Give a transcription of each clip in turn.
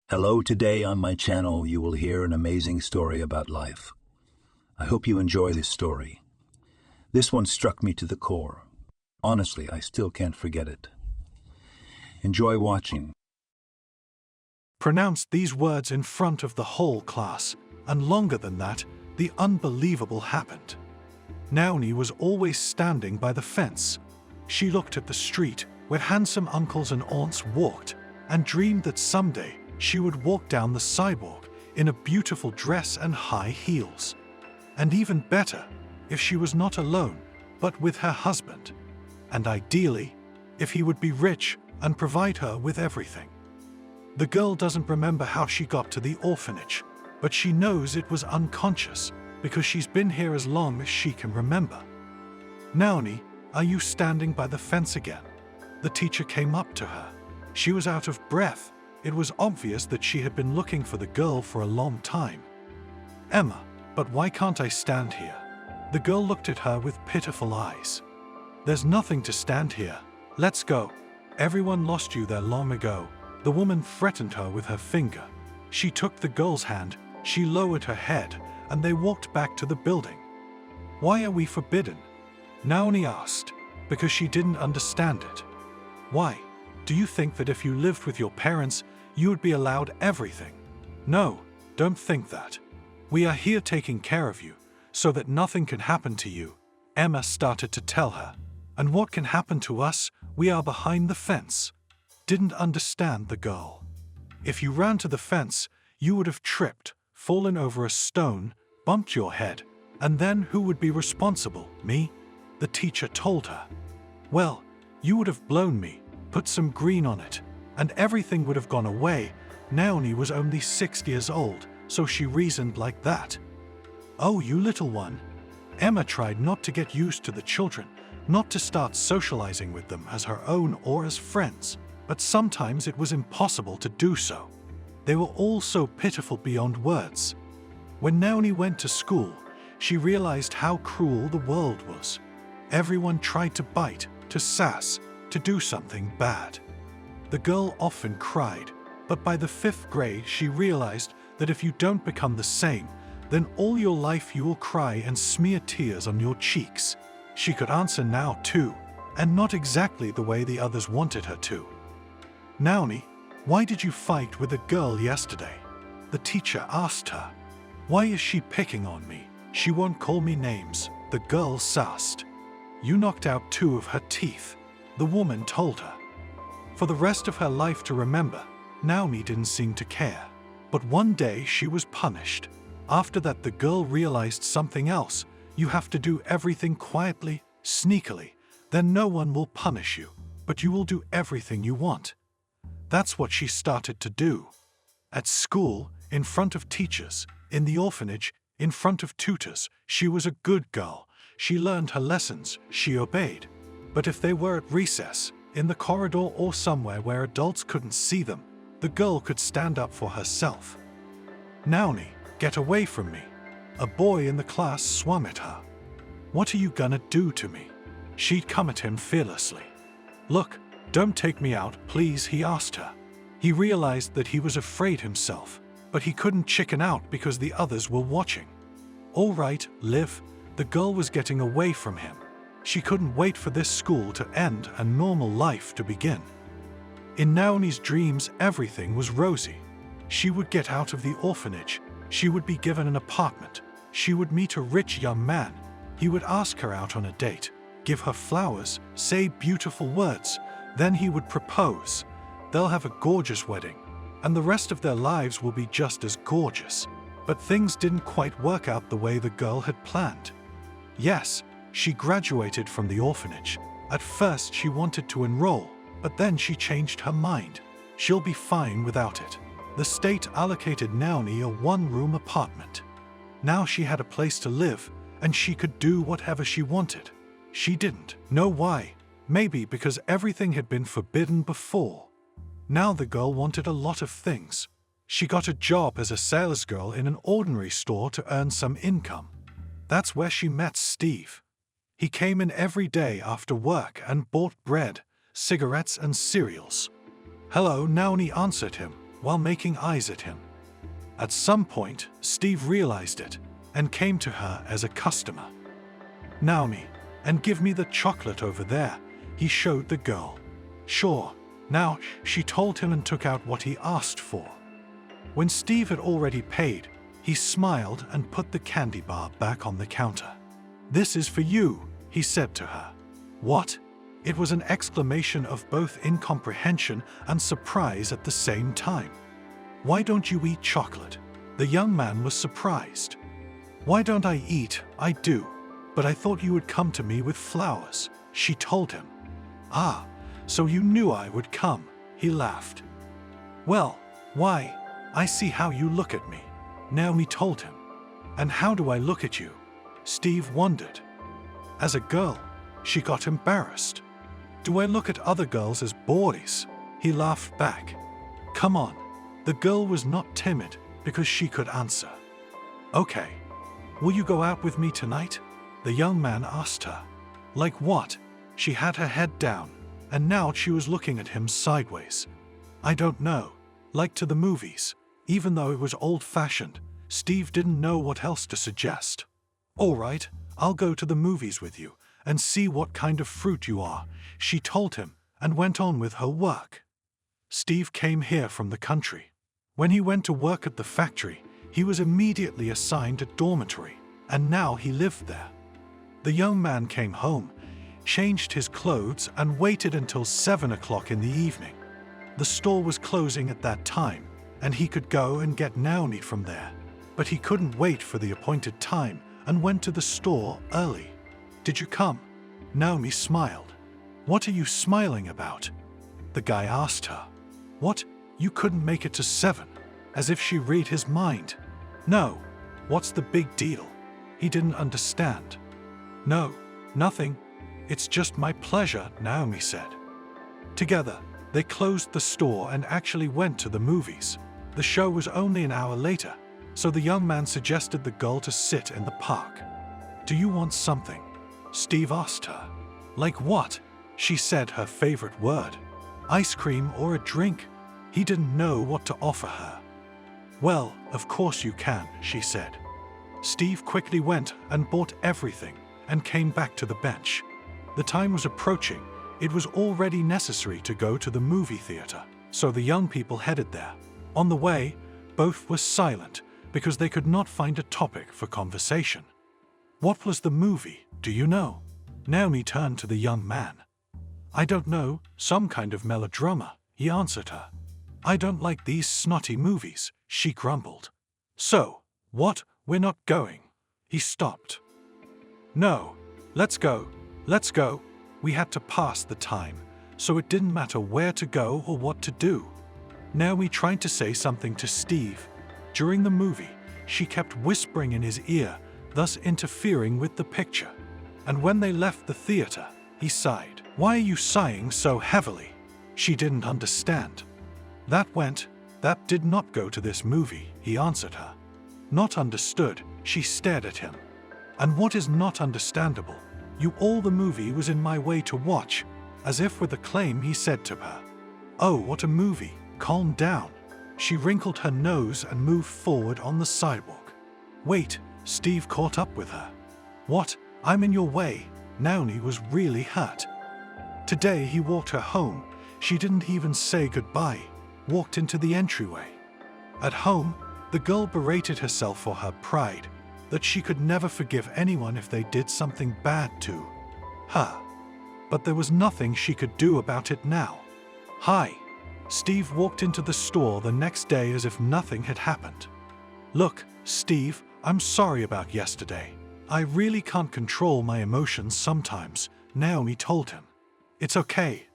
Hello, today on my channel you will hear an amazing story about life. I hope you enjoy this story. This one struck me to the core. Honestly, I still can't forget it. Enjoy watching. Pronounced these words in front of the whole class, and longer than that, the unbelievable happened. Naomi was always standing by the fence. She looked at the street where handsome uncles and aunts walked and dreamed that someday she would walk down the sidewalk in a beautiful dress and high heels. And even better, if she was not alone, but with her husband. And ideally, if he would be rich and provide her with everything. The girl doesn't remember how she got to the orphanage, but she knows it was unconscious because she's been here as long as she can remember. Naomi, are you standing by the fence again? The teacher came up to her. She was out of breath. It was obvious that she had been looking for the girl for a long time. Emma, but why can't I stand here? The girl looked at her with pitiful eyes. There's nothing to stand here. Let's go. Everyone lost you there long ago. The woman threatened her with her finger. She took the girl's hand, she lowered her head, and they walked back to the building. Why are we forbidden? Naomi asked, because she didn't understand it. Why? Do you think that if you lived with your parents, you would be allowed everything? No, don't think that. We are here taking care of you, so that nothing can happen to you, Emma started to tell her. And what can happen to us? We are behind the fence. Didn't understand the girl. If you ran to the fence, you would have tripped, fallen over a stone, bumped your head, and then who would be responsible? Me? The teacher told her. Well, you would have blown me, put some green on it, and everything would have gone away. Naomi was only 6 years old, so she reasoned like that. Oh, you little one. Emma tried not to get used to the children, not to start socializing with them as her own or as friends, but sometimes it was impossible to do so. They were all so pitiful beyond words. When Naomi went to school, she realized how cruel the world was. Everyone tried to bite, to sass, to do something bad. The girl often cried, but by the 5th grade she realized that if you don't become the same, then all your life you will cry and smear tears on your cheeks. She could answer now too, and not exactly the way the others wanted her to. Naomi, why did you fight with a girl yesterday? The teacher asked her. Why is she picking on me? She won't call me names, the girl sassed. You knocked out 2 of her teeth, the woman told her. For the rest of her life to remember, Naomi didn't seem to care. But one day she was punished. After that the girl realized something else. You have to do everything quietly, sneakily. Then no one will punish you, but you will do everything you want. That's what she started to do. At school, in front of teachers, in the orphanage, in front of tutors, she was a good girl. She learned her lessons, she obeyed. But if they were at recess, in the corridor or somewhere where adults couldn't see them, the girl could stand up for herself. Naomi, get away from me. A boy in the class swam at her. What are you gonna do to me? She'd come at him fearlessly. Look, don't take me out, please, he asked her. He realized that he was afraid himself, but he couldn't chicken out because the others were watching. All right, Liv. The girl was getting away from him. She couldn't wait for this school to end and normal life to begin. In Naomi's dreams, everything was rosy. She would get out of the orphanage. She would be given an apartment. She would meet a rich young man. He would ask her out on a date, give her flowers, say beautiful words. Then he would propose. They'll have a gorgeous wedding, and the rest of their lives will be just as gorgeous. But things didn't quite work out the way the girl had planned. Yes, she graduated from the orphanage. At first she wanted to enroll, but then she changed her mind. She'll be fine without it. The state allocated Naomi a 1-room apartment. Now she had a place to live, and she could do whatever she wanted. She didn't know why. Maybe because everything had been forbidden before. Now the girl wanted a lot of things. She got a job as a salesgirl in an ordinary store to earn some income. That's where she met Steve. He came in every day after work and bought bread, cigarettes and cereals. Hello, Naomi answered him. while making eyes at him. At some point, Steve realized it and came to her as a customer. "Naomi, and give me the chocolate over there," he showed the girl. "Sure." Now, she told him and took out what he asked for. When Steve had already paid, he smiled and put the candy bar back on the counter. "This is for you," he said to her. "What?" It was an exclamation of both incomprehension and surprise at the same time. "Why don't you eat chocolate?" The young man was surprised. "Why don't I eat? I do. But I thought you would come to me with flowers," she told him. "Ah, so you knew I would come," he laughed. "Well, why, I see how you look at me," Naomi told him. "And how do I look at you?" Steve wondered. As a girl, she got embarrassed. "Do I look at other girls as boys?" He laughed back. "Come on." The girl was not timid because she could answer. "Okay. Will you go out with me tonight?" the young man asked her. "Like what?" She had her head down, and now she was looking at him sideways. "I don't know. Like to the movies." Even though it was old-fashioned, Steve didn't know what else to suggest. "All right, I'll go to the movies with you and see what kind of fruit you are," she told him and went on with her work. Steve came here from the country. When he went to work at the factory, he was immediately assigned a dormitory, and now he lived there. The young man came home, changed his clothes, and waited until 7 o'clock in the evening. The store was closing at that time, and he could go and get Naomi from there. But he couldn't wait for the appointed time and went to the store early. "Did you come?" Naomi smiled. "What are you smiling about?" the guy asked her. "What? You couldn't make it to 7?" As if she read his mind. "No. What's the big deal?" He didn't understand. "No, nothing. It's just my pleasure," Naomi said. Together, they closed the store and actually went to the movies. The show was only an hour later, so the young man suggested the girl to sit in the park. "Do you want something?" Steve asked her. "Like what?" She said her favorite word. "Ice cream or a drink?" He didn't know what to offer her. "Well, of course you can," she said. Steve quickly went and bought everything and came back to the bench. The time was approaching. It was already necessary to go to the movie theater, so the young people headed there. On the way, both were silent because they could not find a topic for conversation. "What was the movie, do you know?" Naomi turned to the young man. "I don't know, some kind of melodrama," he answered her. "I don't like these snotty movies," she grumbled. "So, what, we're not going?" He stopped. "No, let's go. We had to pass the time, so it didn't matter where to go or what to do." Naomi tried to say something to Steve. During the movie, she kept whispering in his ear, thus interfering with the picture. And when they left the theater, he sighed. "Why are you sighing so heavily?" She didn't understand. That did not go to this movie," he answered her. Not understood, she stared at him. "And what is not understandable? All the movie was in my way to watch." As if with acclaim, he said to her, "Oh, what a movie. Calm down." She wrinkled her nose and moved forward on the sidewalk. "Wait," Steve caught up with her. "What? I'm in your way." Naomi was really hurt. Today he walked her home. She didn't even say goodbye, walked into the entryway. At home, the girl berated herself for her pride, that she could never forgive anyone if they did something bad to her. But there was nothing she could do about it now. "Hi." Steve walked into the store the next day as if nothing had happened. "Look, Steve, I'm sorry about yesterday. I really can't control my emotions sometimes," Naomi told him. It's okay.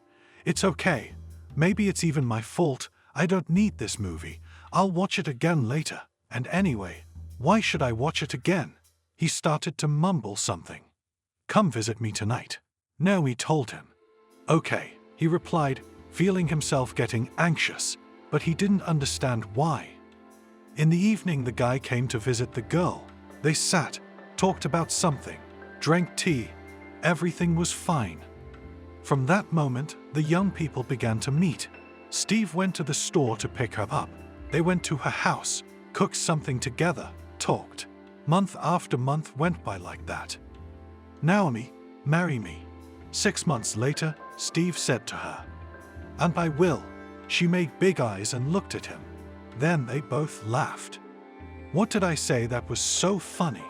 Maybe it's even my fault. I don't need this movie. I'll watch it again later. And anyway, why should I watch it again?" He started to mumble something. "Come visit me tonight," Naomi told him. "Okay," he replied, feeling himself getting anxious, but he didn't understand why. In the evening, the guy came to visit the girl. They sat, talked about something, drank tea. Everything was fine. From that moment, the young people began to meet. Steve went to the store to pick her up. They went to her house, cooked something together, talked. Month after month went by like that. "Naomi, marry me." 6 months later, Steve said to her. "And I will." She made big eyes and looked at him. Then they both laughed. What did I say that was so funny?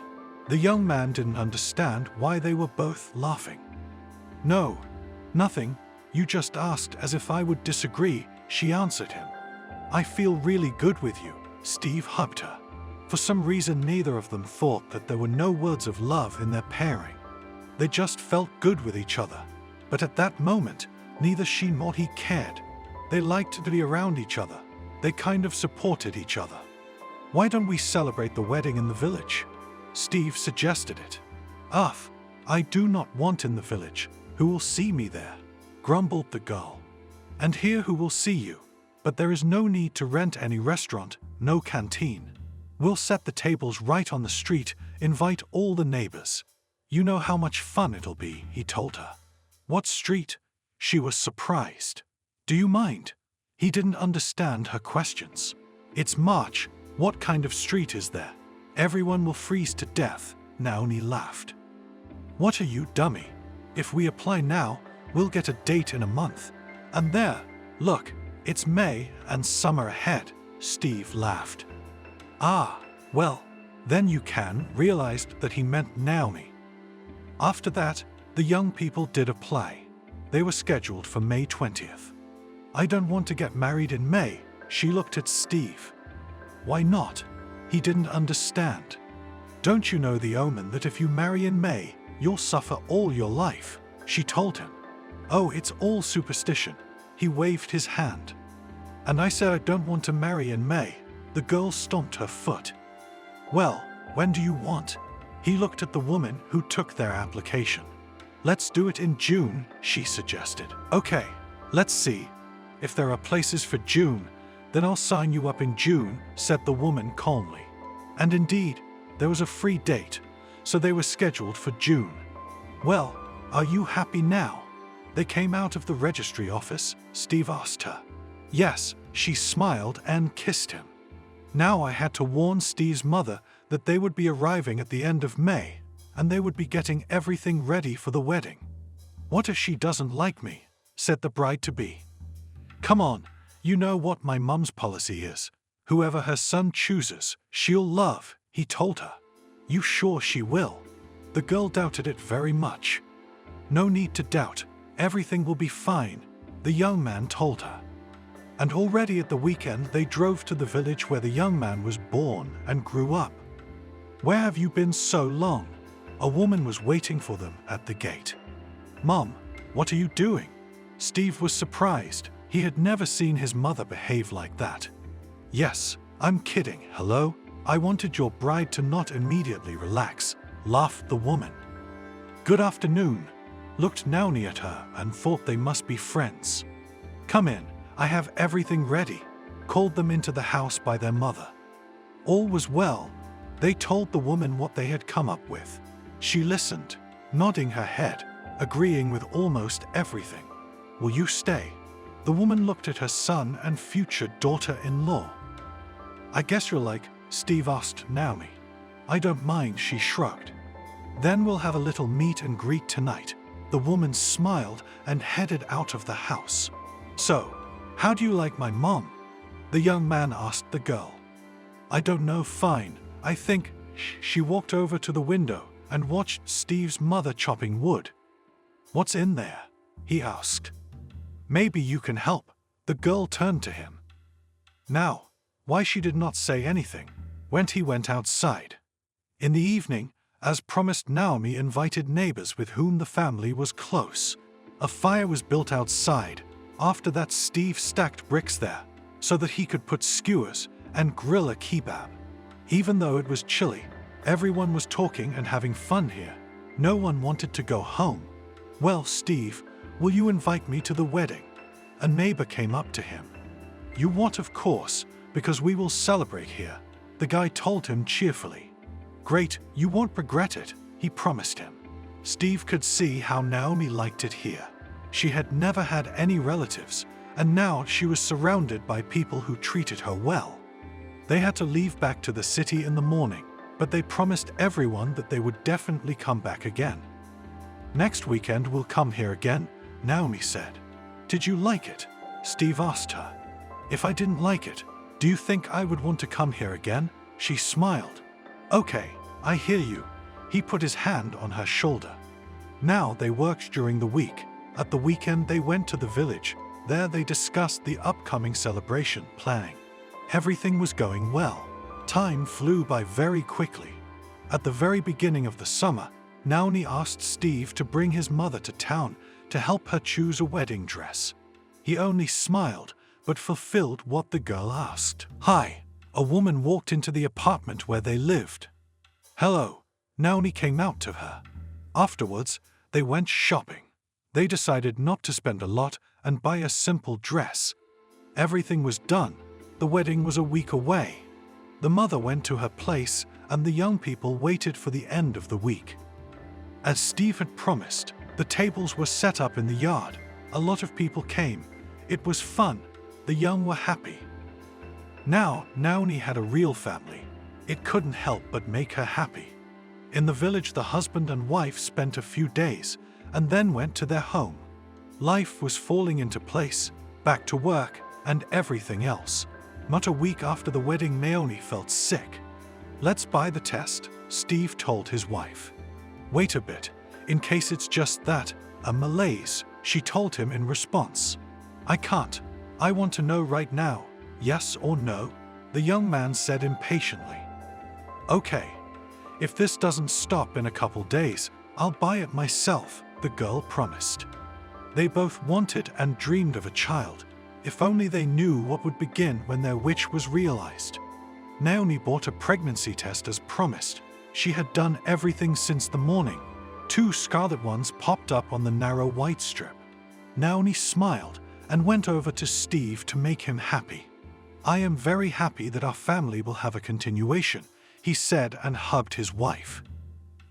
The young man didn't understand why they were both laughing. "No, nothing. You just asked as if I would disagree," she answered him. "I feel really good with you." Steve hugged her. For some reason, neither of them thought that there were no words of love in their pairing. They just felt good with each other. But at that moment, neither she nor he cared. They liked to be around each other. They kind of supported each other. "Why don't we celebrate the wedding in the village?" Steve suggested it. "Ugh, I do not want in the village. Who will see me there?" grumbled the girl. "And here who will see you? But there is no need to rent any restaurant, no canteen. We'll set the tables right on the street, invite all the neighbors. You know how much fun it'll be," he told her. "What street?" She was surprised. "Do you mind?" He didn't understand her questions. "It's March. What kind of street is there? Everyone will freeze to death." Naomi laughed. "What are you, dummy? If we apply now, we'll get a date in a month. And there, look, it's May and summer ahead." Steve laughed. "Ah, well, then you can," realized that he meant Naomi. After that, the young people did apply. They were scheduled for May 20th. "I don't want to get married in May," she looked at Steve. "Why not?" He didn't understand. "Don't you know the omen that if you marry in May, you'll suffer all your life?" she told him. "Oh, it's all superstition." He waved his hand. "And I said I don't want to marry in May." The girl stomped her foot. "Well, when do you want?" He looked at the woman who took their application. "Let's do it in June," she suggested. "Okay, let's see. If there are places for June, then I'll sign you up in June," said the woman calmly. And indeed, there was a free date, so they were scheduled for June. "Well, are you happy now?" They came out of the registry office. Steve asked her. "Yes," she smiled and kissed him. Now I had to warn Steve's mother that they would be arriving at the end of May, and they would be getting everything ready for the wedding. "What if she doesn't like me?" said the bride-to-be. "Come on, you know what my mum's policy is. Whoever her son chooses, she'll love," he told her. "You sure she will?" The girl doubted it very much. "No need to doubt. Everything will be fine," the young man told her. And already at the weekend they drove to the village where the young man was born and grew up. "Where have you been so long?" A woman was waiting for them at the gate. "Mom, what are you doing?" Steve was surprised. He had never seen his mother behave like that. "Yes, I'm kidding. Hello? I wanted your bride to not immediately relax," laughed the woman. "Good afternoon," looked Naomi at her and thought they must be friends. "Come in, I have everything ready," called them into the house by their mother. All was well. They told the woman what they had come up with. She listened, nodding her head, agreeing with almost everything. "Will you stay?" The woman looked at her son and future daughter-in-law. "I guess you're like," Steve asked Naomi. "I don't mind," she shrugged. "Then we'll have a little meet and greet tonight." The woman smiled and headed out of the house. "So, how do you like my mom?" the young man asked the girl. "I don't know, fine, I think." She walked over to the window and watched Steve's mother chopping wood. "What's in there?" he asked. "Maybe you can help." The girl turned to him. Now, why she did not say anything when he went outside. In the evening, as promised, Naomi invited neighbors with whom the family was close. A fire was built outside. After that, Steve stacked bricks there so that he could put skewers and grill a kebab. Even though it was chilly, everyone was talking and having fun here. No one wanted to go home. "Well, Steve, will you invite me to the wedding?" A neighbor came up to him. "You what, of course, because we will celebrate here," the guy told him cheerfully. "Great, you won't regret it," he promised him. Steve could see how Naomi liked it here. She had never had any relatives, and now she was surrounded by people who treated her well. They had to leave back to the city in the morning, but they promised everyone that they would definitely come back again. "Next weekend we'll come here again," Naomi said. "Did you like it?" Steve asked her. "If I didn't like it, do you think I would want to come here again?" She smiled. "Okay, I hear you." He put his hand on her shoulder. Now they worked during the week. At the weekend they went to the village. There they discussed the upcoming celebration planning. Everything was going well. Time flew by very quickly. At the very beginning of the summer, Naomi asked Steve to bring his mother to town to help her choose a wedding dress. He only smiled, but fulfilled what the girl asked. "Hi." A woman walked into the apartment where they lived. "Hello." Naomi came out to her. Afterwards, they went shopping. They decided not to spend a lot and buy a simple dress. Everything was done. The wedding was a week away. The mother went to her place, and the young people waited for the end of the week. As Steve had promised, the tables were set up in the yard. A lot of people came. It was fun. The young were happy. Now, Naomi had a real family. It couldn't help but make her happy. In the village, the husband and wife spent a few days and then went to their home. Life was falling into place, back to work, and everything else. Not a week after the wedding, Naomi felt sick. "Let's buy the test," Steve told his wife. "Wait a bit, in case it's just that, a malaise," she told him in response. "I can't. I want to know right now, yes or no," the young man said impatiently. "Okay. If this doesn't stop in a couple days, I'll buy it myself," the girl promised. They both wanted and dreamed of a child. If only they knew what would begin when their wish was realized. Naomi bought a pregnancy test as promised. She had done everything since the morning. 2 scarlet ones popped up on the narrow white strip. Naomi smiled and went over to Steve to make him happy. "I am very happy that our family will have a continuation," he said and hugged his wife.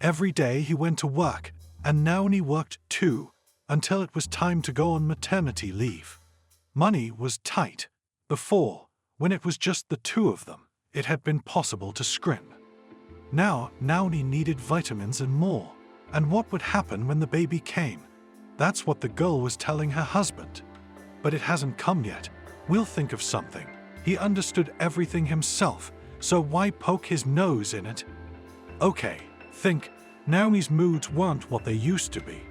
Every day he went to work, and Naomi worked too, until it was time to go on maternity leave. Money was tight. Before, when it was just the two of them, it had been possible to scrimp. Now, Naomi needed vitamins and more. And what would happen when the baby came? That's what the girl was telling her husband. "But it hasn't come yet. We'll think of something." He understood everything himself, so why poke his nose in it? "Okay, think." Naomi's moods weren't what they used to be.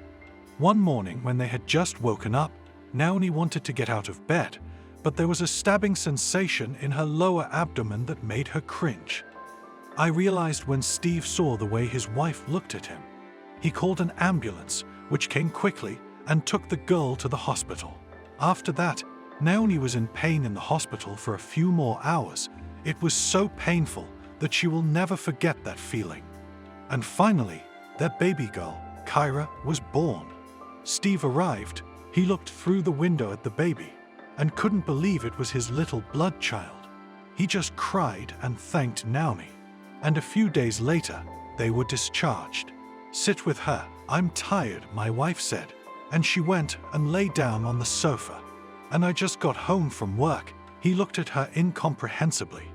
One morning when they had just woken up, Naomi wanted to get out of bed, but there was a stabbing sensation in her lower abdomen that made her cringe. I realized when Steve saw the way his wife looked at him. He called an ambulance, which came quickly and took the girl to the hospital. After that, Naomi was in pain in the hospital for a few more hours. It was so painful that she will never forget that feeling. And finally, their baby girl, Kyra, was born. Steve arrived. He looked through the window at the baby and couldn't believe it was his little blood child. He just cried and thanked Naomi. And a few days later, they were discharged. "Sit with her. I'm tired," my wife said, and she went and lay down on the sofa. "And I just got home from work." He looked at her incomprehensibly.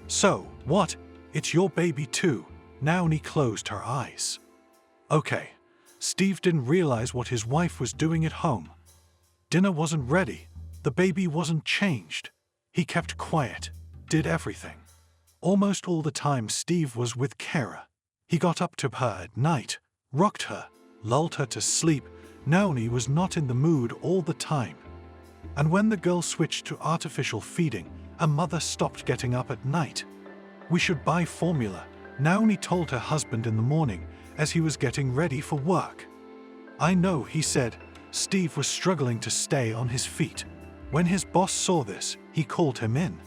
"So, what? It's your baby too?" Naomi closed her eyes. "Okay." Steve didn't realize what his wife was doing at home. Dinner wasn't ready. The baby wasn't changed. He kept quiet, did everything. Almost all the time Steve was with Kara. He got up to her at night, rocked her, lulled her to sleep. Naomi was not in the mood all the time. And when the girl switched to artificial feeding, a mother stopped getting up at night. "We should buy formula," Naomi told her husband in the morning as he was getting ready for work. "I know," he said. Steve was struggling to stay on his feet. When his boss saw this, he called him in.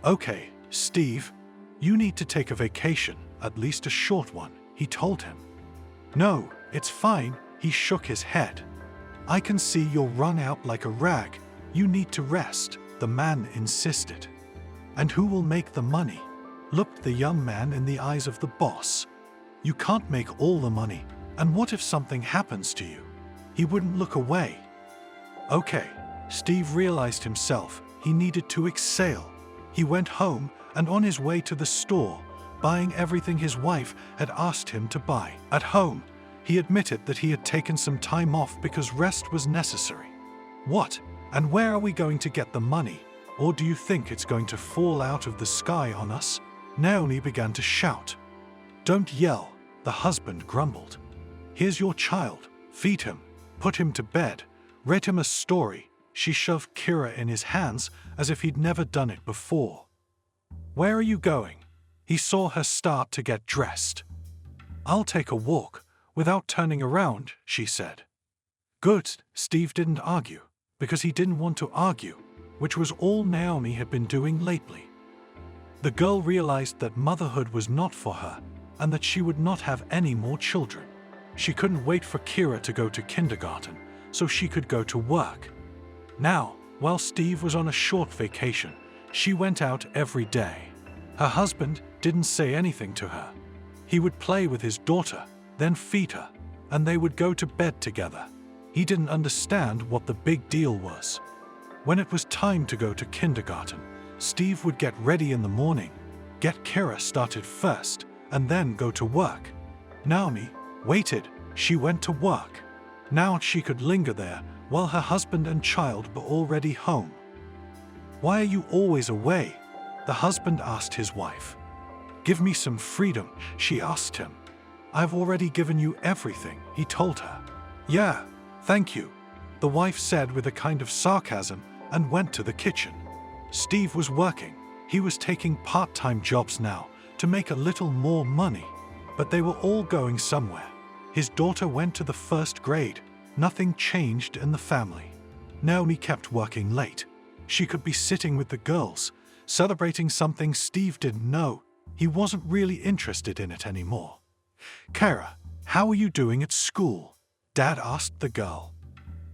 "Okay, Steve, you need to take a vacation, at least a short one," he told him. "No, it's fine," he shook his head. "I can see you're wrung out like a rag. You need to rest," the man insisted. "And who will make the money?" looked the young man in the eyes of the boss. "You can't make all the money, and what if something happens to you?" He wouldn't look away. "Okay, Steve realized himself he needed to exhale. He went home and on his way to the store, buying everything his wife had asked him to buy. At home, he admitted that he had taken some time off because rest was necessary. What? And where are we going to get the money? Or do you think it's going to fall out of the sky on us? Naomi began to shout. Don't yell, the husband grumbled. Here's your child. Feed him. Put him to bed. Read him a story. She shoved Kira in his hands as if he'd never done it before. Where are you going? He saw her start to get dressed. I'll take a walk, without turning around, she said. Good, Steve didn't argue, because he didn't want to argue, which was all Naomi had been doing lately. The girl realized that motherhood was not for her, and that she would not have any more children. She couldn't wait for Kira to go to kindergarten, so she could go to work. Now, while Steve was on a short vacation, she went out every day. Her husband didn't say anything to her. He would play with his daughter, then feed her, and they would go to bed together. He didn't understand what the big deal was. When it was time to go to kindergarten, Steve would get ready in the morning, get Kira started first, and then go to work. Naomi waited. She went to work. Now she could linger there while her husband and child were already home. Why are you always away? The husband asked his wife. Give me some freedom, she asked him. I've already given you everything, he told her. Yeah, thank you, the wife said with a kind of sarcasm and went to the kitchen. Steve was working. He was taking part-time jobs now to make a little more money, but they were all going somewhere. His daughter went to the first grade. Nothing changed in the family. Naomi kept working late. She could be sitting with the girls, celebrating something Steve didn't know. He wasn't really interested in it anymore. Kara, how are you doing at school? Dad asked the girl.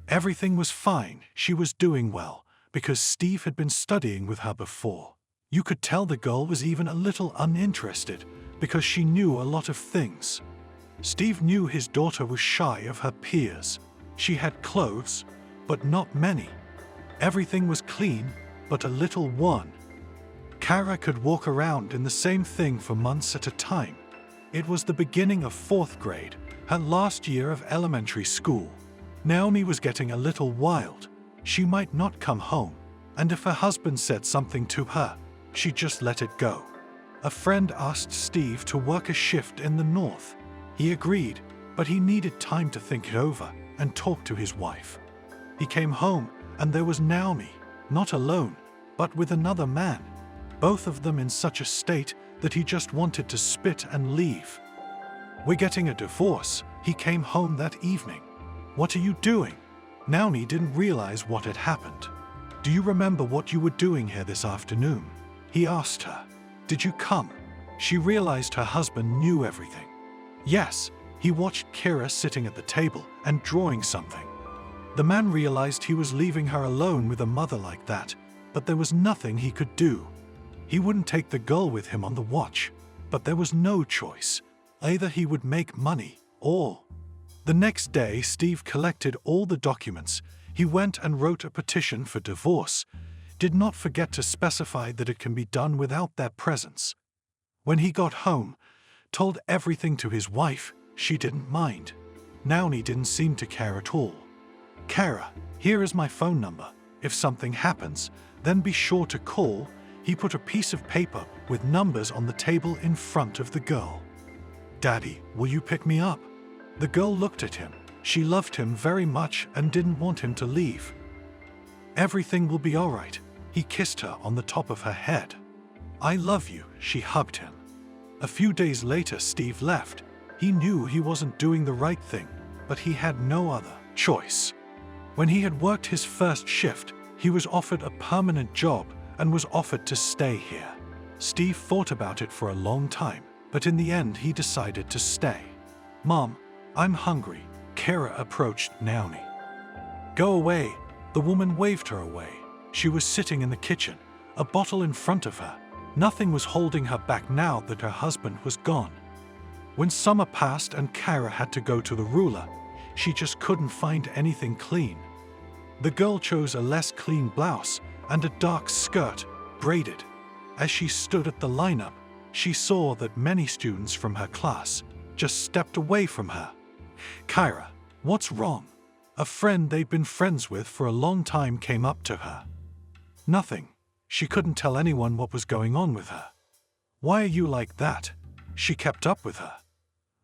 Everything was fine. She was doing well, because Steve had been studying with her before. You could tell the girl was even a little uninterested, because she knew a lot of things. Steve knew his daughter was shy of her peers. She had clothes, but not many. Everything was clean, but a little worn. Kara could walk around in the same thing for months at a time. It was the beginning of 4th grade, her last year of elementary school. Naomi was getting a little wild. She might not come home, and if her husband said something to her, she just let it go. A friend asked Steve to work a shift in the north. He agreed, but he needed time to think it over and talk to his wife. He came home, and there was Naomi, not alone, but with another man, both of them in such a state that he just wanted to spit and leave. We're getting a divorce, he came home that evening. What are you doing? Naomi didn't realize what had happened. Do you remember what you were doing here this afternoon? He asked her. Did you come? She realized her husband knew everything. Yes, he watched Kira sitting at the table and drawing something. The man realized he was leaving her alone with a mother like that, but there was nothing he could do. He wouldn't take the girl with him on the watch, but there was no choice. Either he would make money, or... The next day, Steve collected all the documents. He went and wrote a petition for divorce. Did not forget to specify that it can be done without their presence. When he got home, told everything to his wife, she didn't mind. Naomi didn't seem to care at all. Kara, here is my phone number. If something happens, then be sure to call. He put a piece of paper with numbers on the table in front of the girl. Daddy, will you pick me up? The girl looked at him. She loved him very much and didn't want him to leave. Everything will be all right. He kissed her on the top of her head. I love you, she hugged him. A few days later, Steve left. He knew he wasn't doing the right thing, but he had no other choice. When he had worked his first shift, he was offered a permanent job and was offered to stay here. Steve thought about it for a long time, but in the end he decided to stay. Mom, I'm hungry. Kara approached Naomi. Go away. The woman waved her away. She was sitting in the kitchen, a bottle in front of her. Nothing was holding her back now that her husband was gone. When summer passed and Kara had to go to the ruler, she just couldn't find anything clean. The girl chose a less clean blouse and a dark skirt, braided. As she stood at the lineup, she saw that many students from her class just stepped away from her. "Kyra, what's wrong?" A friend they'd been friends with for a long time came up to her. "Nothing." She couldn't tell anyone what was going on with her. "Why are you like that?" She kept up with her.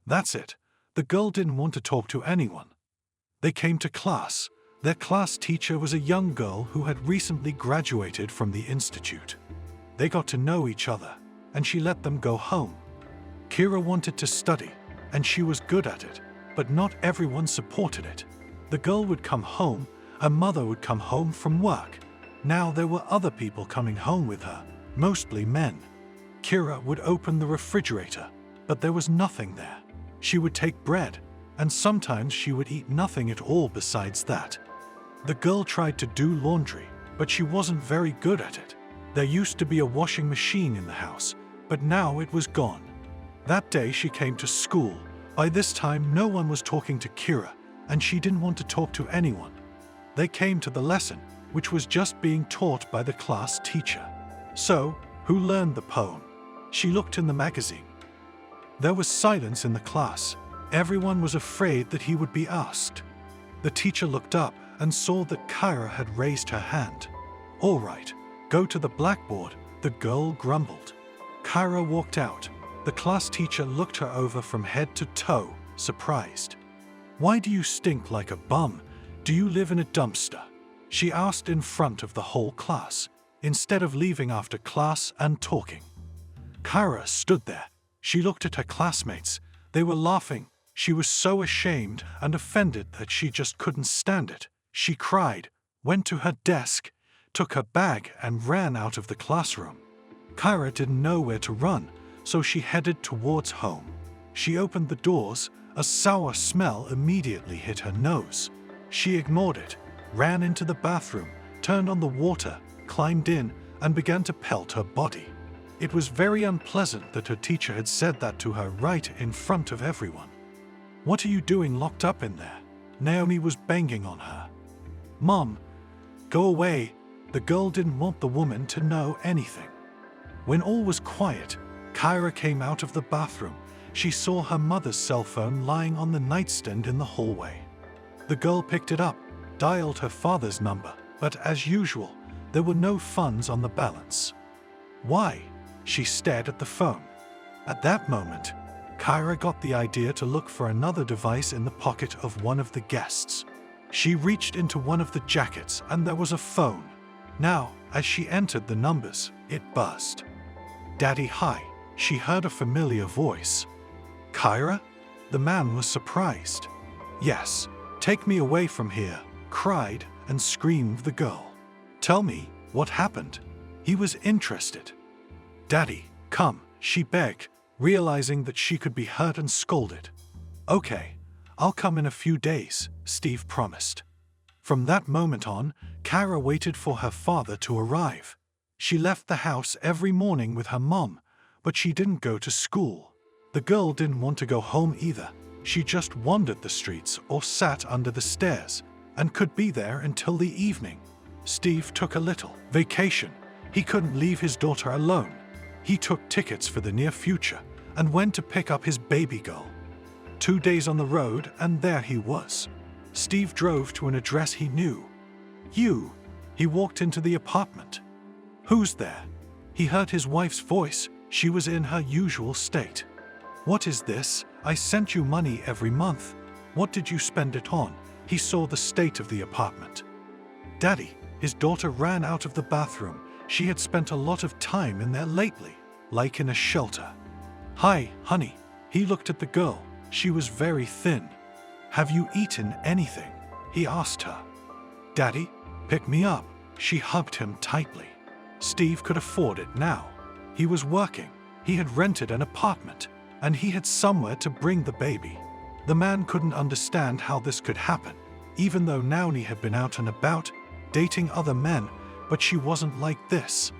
That's it. The girl didn't want to talk to anyone. They came to class. Their class teacher was a young girl who had recently graduated from the institute. They got to know each other, and she let them go home. Kyra wanted to study, and she was good at it, but not everyone supported it. The girl would come home, her mother would come home from work. Now there were other people coming home with her, mostly men. Kyra would open the refrigerator, but there was nothing there. She would take bread, and sometimes she would eat nothing at all besides that. The girl tried to do laundry, but she wasn't very good at it. There used to be a washing machine in the house, but now it was gone. That day she came to school. By this time no one was talking to Kyra, and she didn't want to talk to anyone. They came to the lesson, which was just being taught by the class teacher. "So, who learned the poem?" She looked in the magazine. There was silence in the class. Everyone was afraid that he would be asked. The teacher looked up and saw that Kyra had raised her hand. "All right, go to the blackboard," the girl grumbled. Kyra walked out. The class teacher looked her over from head to toe, surprised. "Why do you stink like a bum? Do you live in a dumpster?" she asked in front of the whole class, instead of leaving after class and talking. Kyra stood there. She looked at her classmates. They were laughing. She was so ashamed and offended that she just couldn't stand it. She cried, went to her desk, took her bag and ran out of the classroom. Kyra didn't know where to run, so she headed towards home. She opened the doors. A sour smell immediately hit her nose. She ignored it, ran into the bathroom, turned on the water, climbed in, and began to pelt her body. It was very unpleasant that her teacher had said that to her right in front of everyone. "What are you doing locked up in there?" Naomi was banging on her. "Mom, go away." The girl didn't want the woman to know anything. When all was quiet, Kyra came out of the bathroom. She saw her mother's cell phone lying on the nightstand in the hallway. The girl picked it up, dialed her father's number, but as usual, there were no funds on the balance. "Why?" She stared at the phone. At that moment, Kyra got the idea to look for another device in the pocket of one of the guests. She reached into one of the jackets and there was a phone. Now, as she entered the numbers, it buzzed. "Daddy, hi." She heard a familiar voice. "Kyra?" The man was surprised. "Yes, take me away from here," cried and screamed the girl. "Tell me, what happened?" He was interested. "Daddy, come," she begged, realizing that she could be hurt and scolded. "Okay, I'll come in a few days," Steve promised. From that moment on, Kyra waited for her father to arrive. She left the house every morning with her mom, but she didn't go to school. The girl didn't want to go home either. She just wandered the streets or sat under the stairs and could be there until the evening. Steve took a little vacation. He couldn't leave his daughter alone. He took tickets for the near future and went to pick up his baby girl. 2 days on the road and there he was. Steve drove to an address he knew. "You." He walked into the apartment. "Who's there?" He heard his wife's voice. She was in her usual state. "What is this? I sent you money every month. What did you spend it on?" He saw the state of the apartment. "Daddy." His daughter ran out of the bathroom. She had spent a lot of time in there lately, like in a shelter. "Hi, honey." He looked at the girl. She was very thin. "Have you eaten anything?" he asked her. "Daddy, pick me up." She hugged him tightly. Steve could afford it now. He was working. He had rented an apartment, and he had somewhere to bring the baby. The man couldn't understand how this could happen, even though Naomi had been out and about, dating other men, but she wasn't like this.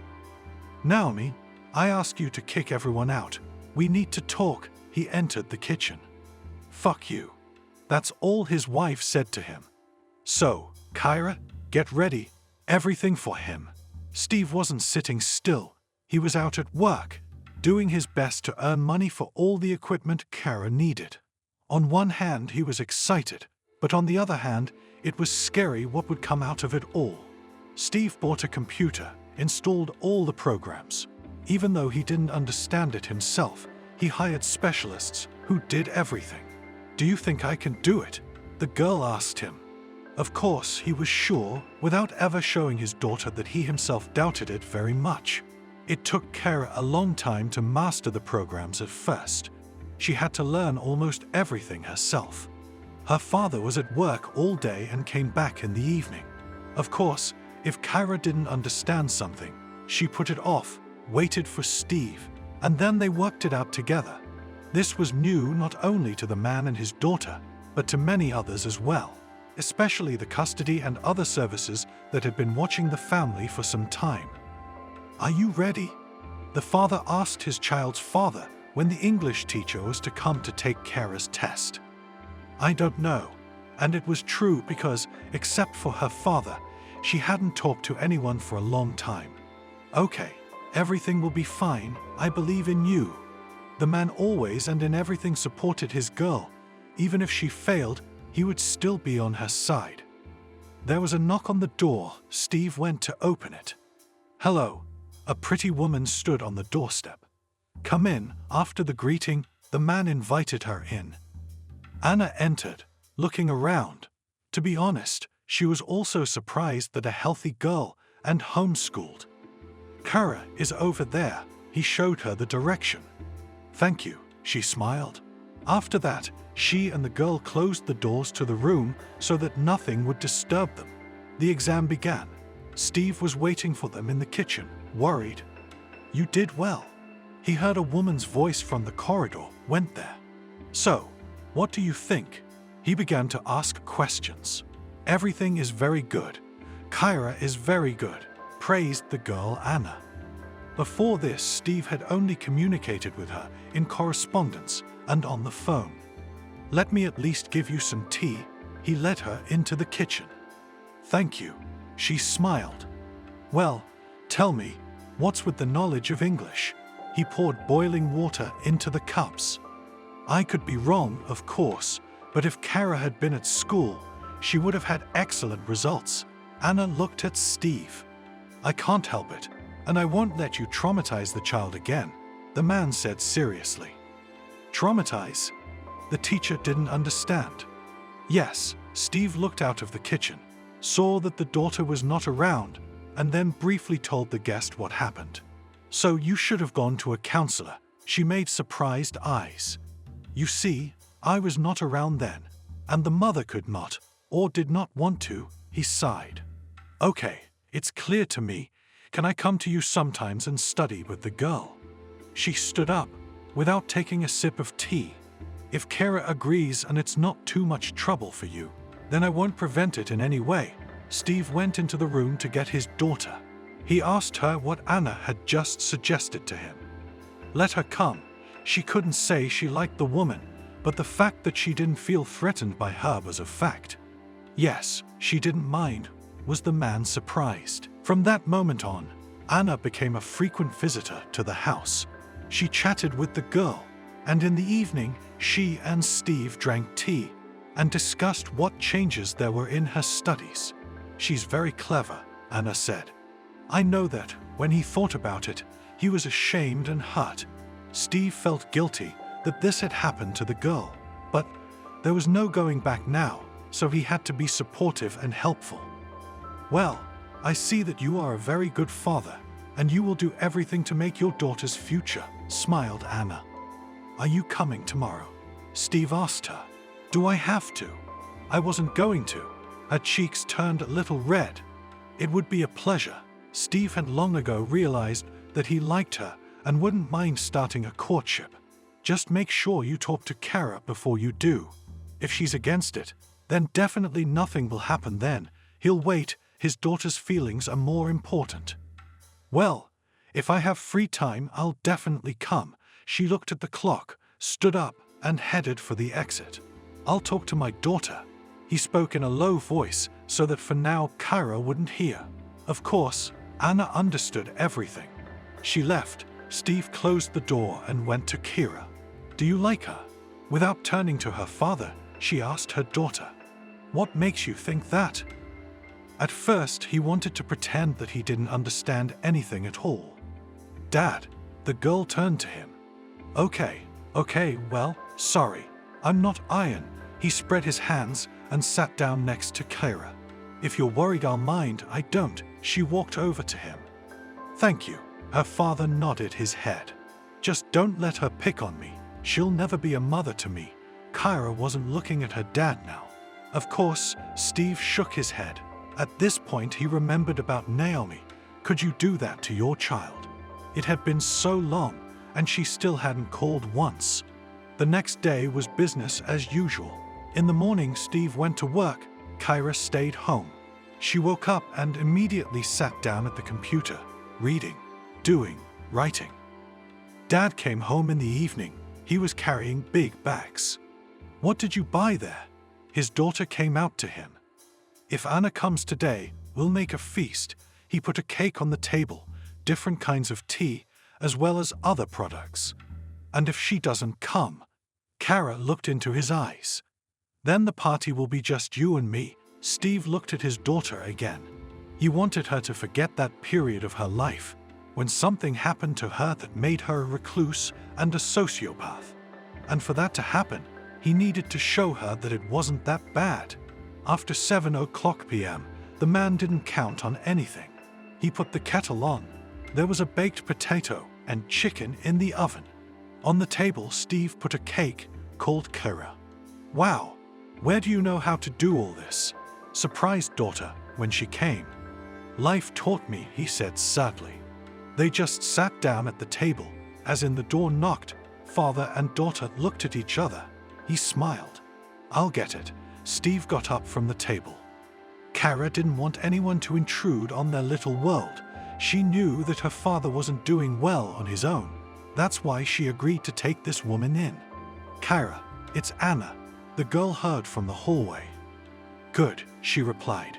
"Naomi, I ask you to kick everyone out. We need to talk." He entered the kitchen. "Fuck you." That's all his wife said to him. "So, Kyra, Get ready, everything for him. Steve wasn't sitting still. He was out at work, doing his best to earn money for all the equipment Kara needed. On one hand, he was excited, but on the other hand, it was scary what would come out of it all. Steve bought a computer, installed all the programs. Even though he didn't understand it himself, he hired specialists who did everything. "Do you think I can do it?" the girl asked him. Of course, he was sure, without ever showing his daughter that he himself doubted it very much. It took Kara a long time to master the programs at first. She had to learn almost everything herself. Her father was at work all day and came back in the evening. Of course, if Kara didn't understand something, she put it off, waited for Steve, and then they worked it out together. This was new not only to the man and his daughter, but to many others as well, especially the custody and other services that had been watching the family for some time. "Are you ready?" the father asked his child's father when the English teacher was to come to take Kara's test. "I don't know," and it was true because, except for her father, she hadn't talked to anyone for a long time. "Okay, everything will be fine, I believe in you." The man always and in everything supported his girl. Even if she failed, he would still be on her side. There was a knock on the door. Steve went to open it. "Hello." A pretty woman stood on the doorstep. "Come in." After the greeting, the man invited her in. Anna entered, looking around. To be honest, she was also surprised that a healthy girl and homeschooled. "Kara is over there." He showed her the direction. "Thank you," she smiled. After that, she and the girl closed the doors to the room so that nothing would disturb them. The exam began. Steve was waiting for them in the kitchen, worried. "You did well." He heard a woman's voice from the corridor, went there. "So, what do you think?" He began to ask questions. "Everything is very good. Kara is very good," praised the girl Anna. Before this, Steve had only communicated with her in correspondence and on the phone. "Let me at least give you some tea." He led her into the kitchen. "Thank you." She smiled. "Well, tell me, what's with the knowledge of English?" He poured boiling water into the cups. "I could be wrong, of course, but if Kara had been at school, she would have had excellent results." Anna looked at Steve. "I can't help it, and I won't let you traumatize the child again," the man said seriously. "Traumatize?" The teacher didn't understand. "Yes." Steve looked out of the kitchen, saw that the daughter was not around, and then briefly told the guest what happened. "So you should have gone to a counselor." She made surprised eyes. "You see, I was not around then, and the mother could not, or did not want to." He sighed. "Okay, it's clear to me. Can I come to you sometimes and study with the girl?" She stood up, without taking a sip of tea. "If Kara agrees and it's not too much trouble for you, then I won't prevent it in any way." Steve went into the room to get his daughter. He asked her what Anna had just suggested to him. Let her come. She couldn't say she liked the woman, but the fact that she didn't feel threatened by her was a fact. Yes, she didn't mind. Was the man surprised? From that moment on, Anna became a frequent visitor to the house. She chatted with the girl, and in the evening, she and Steve drank tea and discussed what changes there were in her studies. "She's very clever," Anna said. I know that, when he thought about it, he was ashamed and hurt. Steve felt guilty that this had happened to the girl, but there was no going back now, so he had to be supportive and helpful. "Well, I see that you are a very good father, and you will do everything to make your daughter's future," smiled Anna. "Are you coming tomorrow?" Steve asked her. "Do I have to?" "I wasn't going to." Her cheeks turned a little red. "It would be a pleasure." Steve had long ago realized that he liked her and wouldn't mind starting a courtship. "Just make sure you talk to Kara before you do. If she's against it, then definitely nothing will happen then. He'll wait. His daughter's feelings are more important." "Well, if I have free time, I'll definitely come." She looked at the clock, stood up, and headed for the exit. "I'll talk to my daughter." He spoke in a low voice, so that for now Kyra wouldn't hear. Of course, Anna understood everything. She left. Steve closed the door and went to Kira. "Do you like her?" Without turning to her father, she asked her daughter. "What makes you think that?" At first, he wanted to pretend that he didn't understand anything at all. "Dad," the girl turned to him. Okay, well, sorry. I'm not Iron." He spread his hands and sat down next to Kira. "If you're worried I'll mind, I don't." She walked over to him. "Thank you." Her father nodded his head. "Just don't let her pick on me. She'll never be a mother to me." Kyra wasn't looking at her dad now. Of course, Steve shook his head. At this point he remembered about Naomi. Could you do that to your child? It had been so long, and she still hadn't called once. The next day was business as usual. In the morning Steve went to work. Kyra stayed home. She woke up and immediately sat down at the computer, reading, doing, writing. Dad came home in the evening. He was carrying big bags. "What did you buy there?" His daughter came out to him. "If Anna comes today, we'll make a feast." He put a cake on the table, different kinds of tea, as well as other products. "And if she doesn't come?" Kara looked into his eyes. "Then the party will be just you and me." Steve looked at his daughter again. He wanted her to forget that period of her life, when something happened to her that made her a recluse and a sociopath. And for that to happen, he needed to show her that it wasn't that bad. After 7 p.m., the man didn't count on anything. He put the kettle on. There was a baked potato and chicken in the oven. On the table, Steve put a cake called Kira. "Wow, where do you know how to do all this?" surprised daughter when she came. "Life taught me," he said sadly. They just sat down at the table. As in the door knocked, father and daughter looked at each other. He smiled. "I'll get it." Steve got up from the table. Kara didn't want anyone to intrude on their little world. She knew that her father wasn't doing well on his own. That's why she agreed to take this woman in. "Kara, it's Anna," the girl heard from the hallway. "Good," she replied.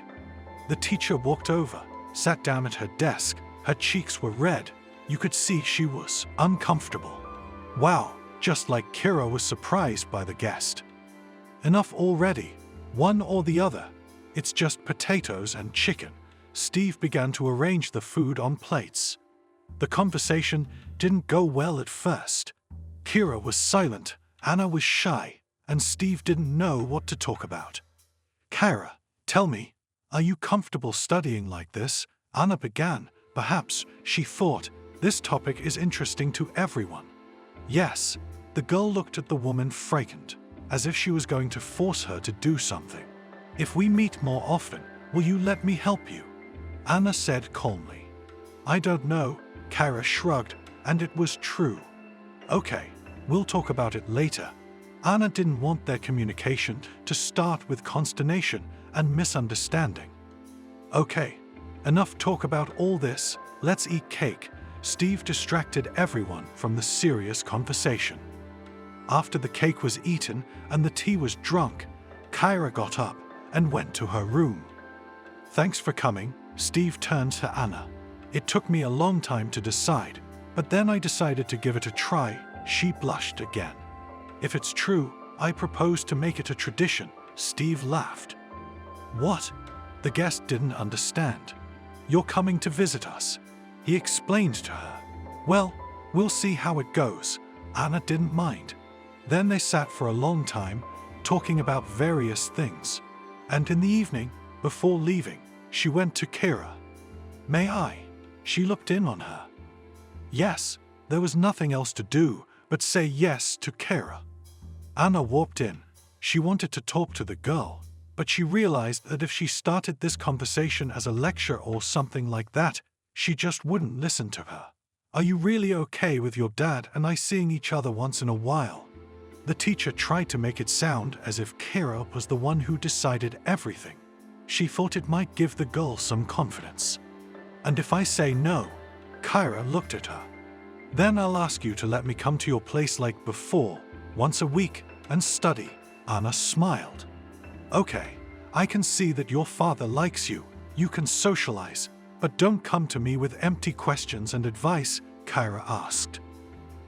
The teacher walked over, sat down at her desk. Her cheeks were red. You could see she was uncomfortable. Wow, just like Kira was surprised by the guest. "Enough already. One or the other. It's just potatoes and chicken." Steve began to arrange the food on plates. The conversation didn't go well at first. Kira was silent, Anna was shy, and Steve didn't know what to talk about. "Kara, tell me, are you comfortable studying like this?" Anna began. Perhaps, she thought, this topic is interesting to everyone. "Yes." The girl looked at the woman frightened, as if she was going to force her to do something. "If we meet more often, will you let me help you?" Anna said calmly. "I don't know." Kara shrugged, and it was true. "Okay, we'll talk about it later." Anna didn't want their communication to start with consternation and misunderstanding. "Okay, enough talk about all this. Let's eat cake." Steve distracted everyone from the serious conversation. After the cake was eaten and the tea was drunk, Kyra got up and went to her room. "Thanks for coming." Steve turned to Anna. "It took me a long time to decide, but then I decided to give it a try." She blushed again. "If it's true, I propose to make it a tradition." Steve laughed. "What?" The guest didn't understand. "You're coming to visit us," he explained to her. "Well, we'll see how it goes." Anna didn't mind. Then they sat for a long time, talking about various things. And in the evening, before leaving, she went to Kira. "May I?" She looked in on her. Yes, there was nothing else to do but say yes to Kira. Anna walked in. She wanted to talk to the girl, but she realized that if she started this conversation as a lecture or something like that, she just wouldn't listen to her. "Are you really okay with your dad and I seeing each other once in a while?" The teacher tried to make it sound as if Kira was the one who decided everything. She thought it might give the girl some confidence. "And if I say no?" Kyra looked at her. "Then I'll ask you to let me come to your place like before, once a week, and study." Anna smiled. "Okay, I can see that your father likes you. You can socialize, but don't come to me with empty questions and advice, Kyra asked.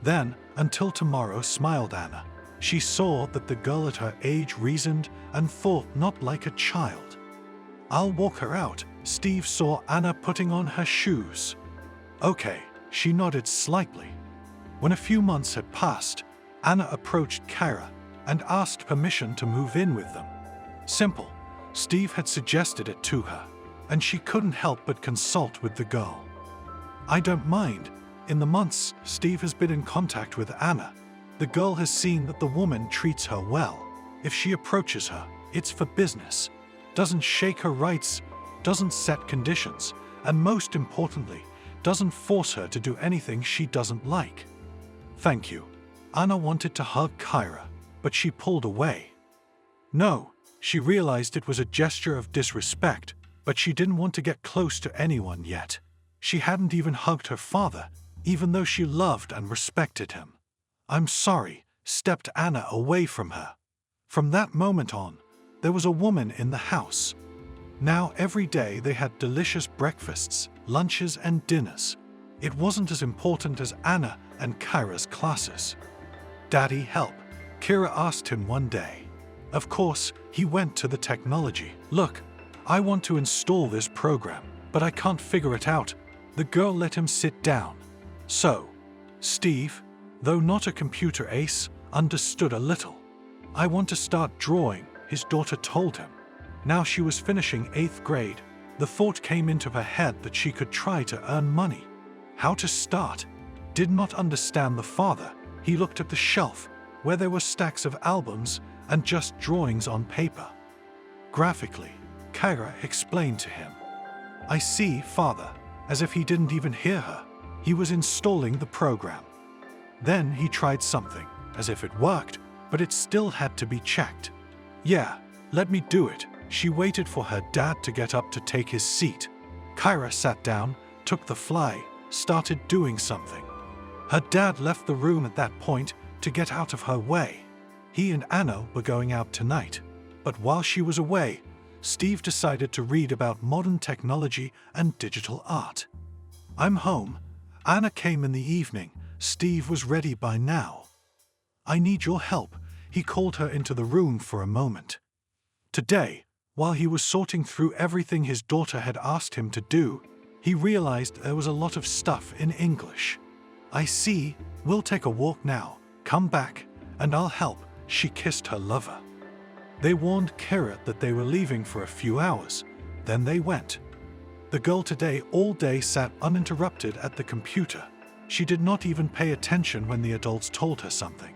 Then, until tomorrow, smiled Anna. She saw that the girl at her age reasoned and thought not like a child. I'll walk her out. Steve saw Anna putting on her shoes. Okay, she nodded slightly. When a few months had passed, Anna approached Kyra and asked permission to move in with them. Simple. Steve had suggested it to her, and she couldn't help but consult with the girl. I don't mind. In the months Steve has been in contact with Anna, the girl has seen that the woman treats her well. If she approaches her, it's for business, doesn't shake her rights, doesn't set conditions, and most importantly, doesn't force her to do anything she doesn't like. Thank you. Anna wanted to hug Kyra, but she pulled away. No, she realized it was a gesture of disrespect, but she didn't want to get close to anyone yet. She hadn't even hugged her father, even though she loved and respected him. I'm sorry, stepped Anna away from her. From that moment on, there was a woman in the house. Now every day they had delicious breakfasts, lunches and dinners. It wasn't as important as Anna and Kyra's classes. Daddy, help? Kyra asked him one day. Of course, he went to the technology. Look, I want to install this program, but I can't figure it out. The girl let him sit down. So, Steve, though not a computer ace, understood a little. I want to start drawing, his daughter told him. Now she was finishing 8th grade. The thought came into her head that she could try to earn money. How to start? Did not understand the father. He looked at the shelf, where there were stacks of albums and just drawings on paper. Graphically, Kyra explained to him. I see, father, as if he didn't even hear her. He was installing the program. Then he tried something, as if it worked, but it still had to be checked. Yeah, let me do it. She waited for her dad to get up to take his seat. Kyra sat down, took the fly, started doing something. Her dad left the room at that point to get out of her way. He and Anna were going out tonight, but while she was away, Steve decided to read about modern technology and digital art. I'm home. Anna came in the evening. Steve was ready by now. I need your help. He called her into the room for a moment. Today, while he was sorting through everything his daughter had asked him to do, he realized there was a lot of stuff in English. I see. We'll take a walk now. Come back, and I'll help. She kissed her lover. They warned Kyra that they were leaving for a few hours. Then they went. The girl today all day sat uninterrupted at the computer. She did not even pay attention when the adults told her something.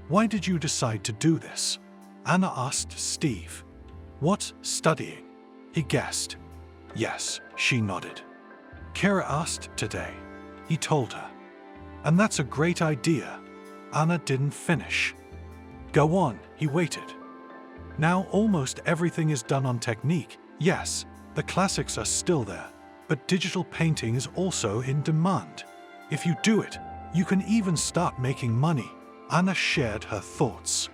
Why did you decide to do this? Anna asked Steve. What, studying? He guessed. Yes, she nodded. Kyra asked today. He told her. And that's a great idea. Anna didn't finish. Go on, he waited. Now almost everything is done on technique. Yes, the classics are still there, but digital painting is also in demand. If you do it, you can even start making money. Anna shared her thoughts.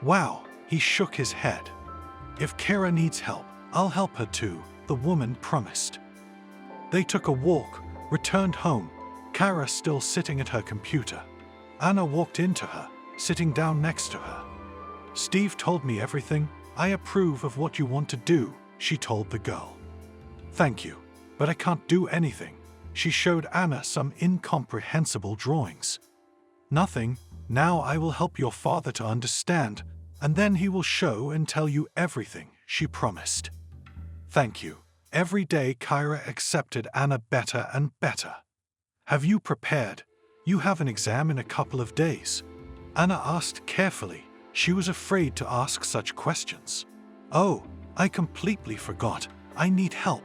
Wow, he shook his head. If Kyra needs help, I'll help her too, the woman promised. They took a walk, returned home, Kyra still sitting at her computer. Anna walked into her, sitting down next to her. Steve told me everything. I approve of what you want to do, she told the girl. Thank you, but I can't do anything. She showed Anna some incomprehensible drawings. Nothing. Now I will help your father to understand, and then he will show and tell you everything, she promised. Thank you. Every day Kyra accepted Anna better and better. Have you prepared? You have an exam in a couple of days. Anna asked carefully. She was afraid to ask such questions. Oh, I completely forgot. I need help.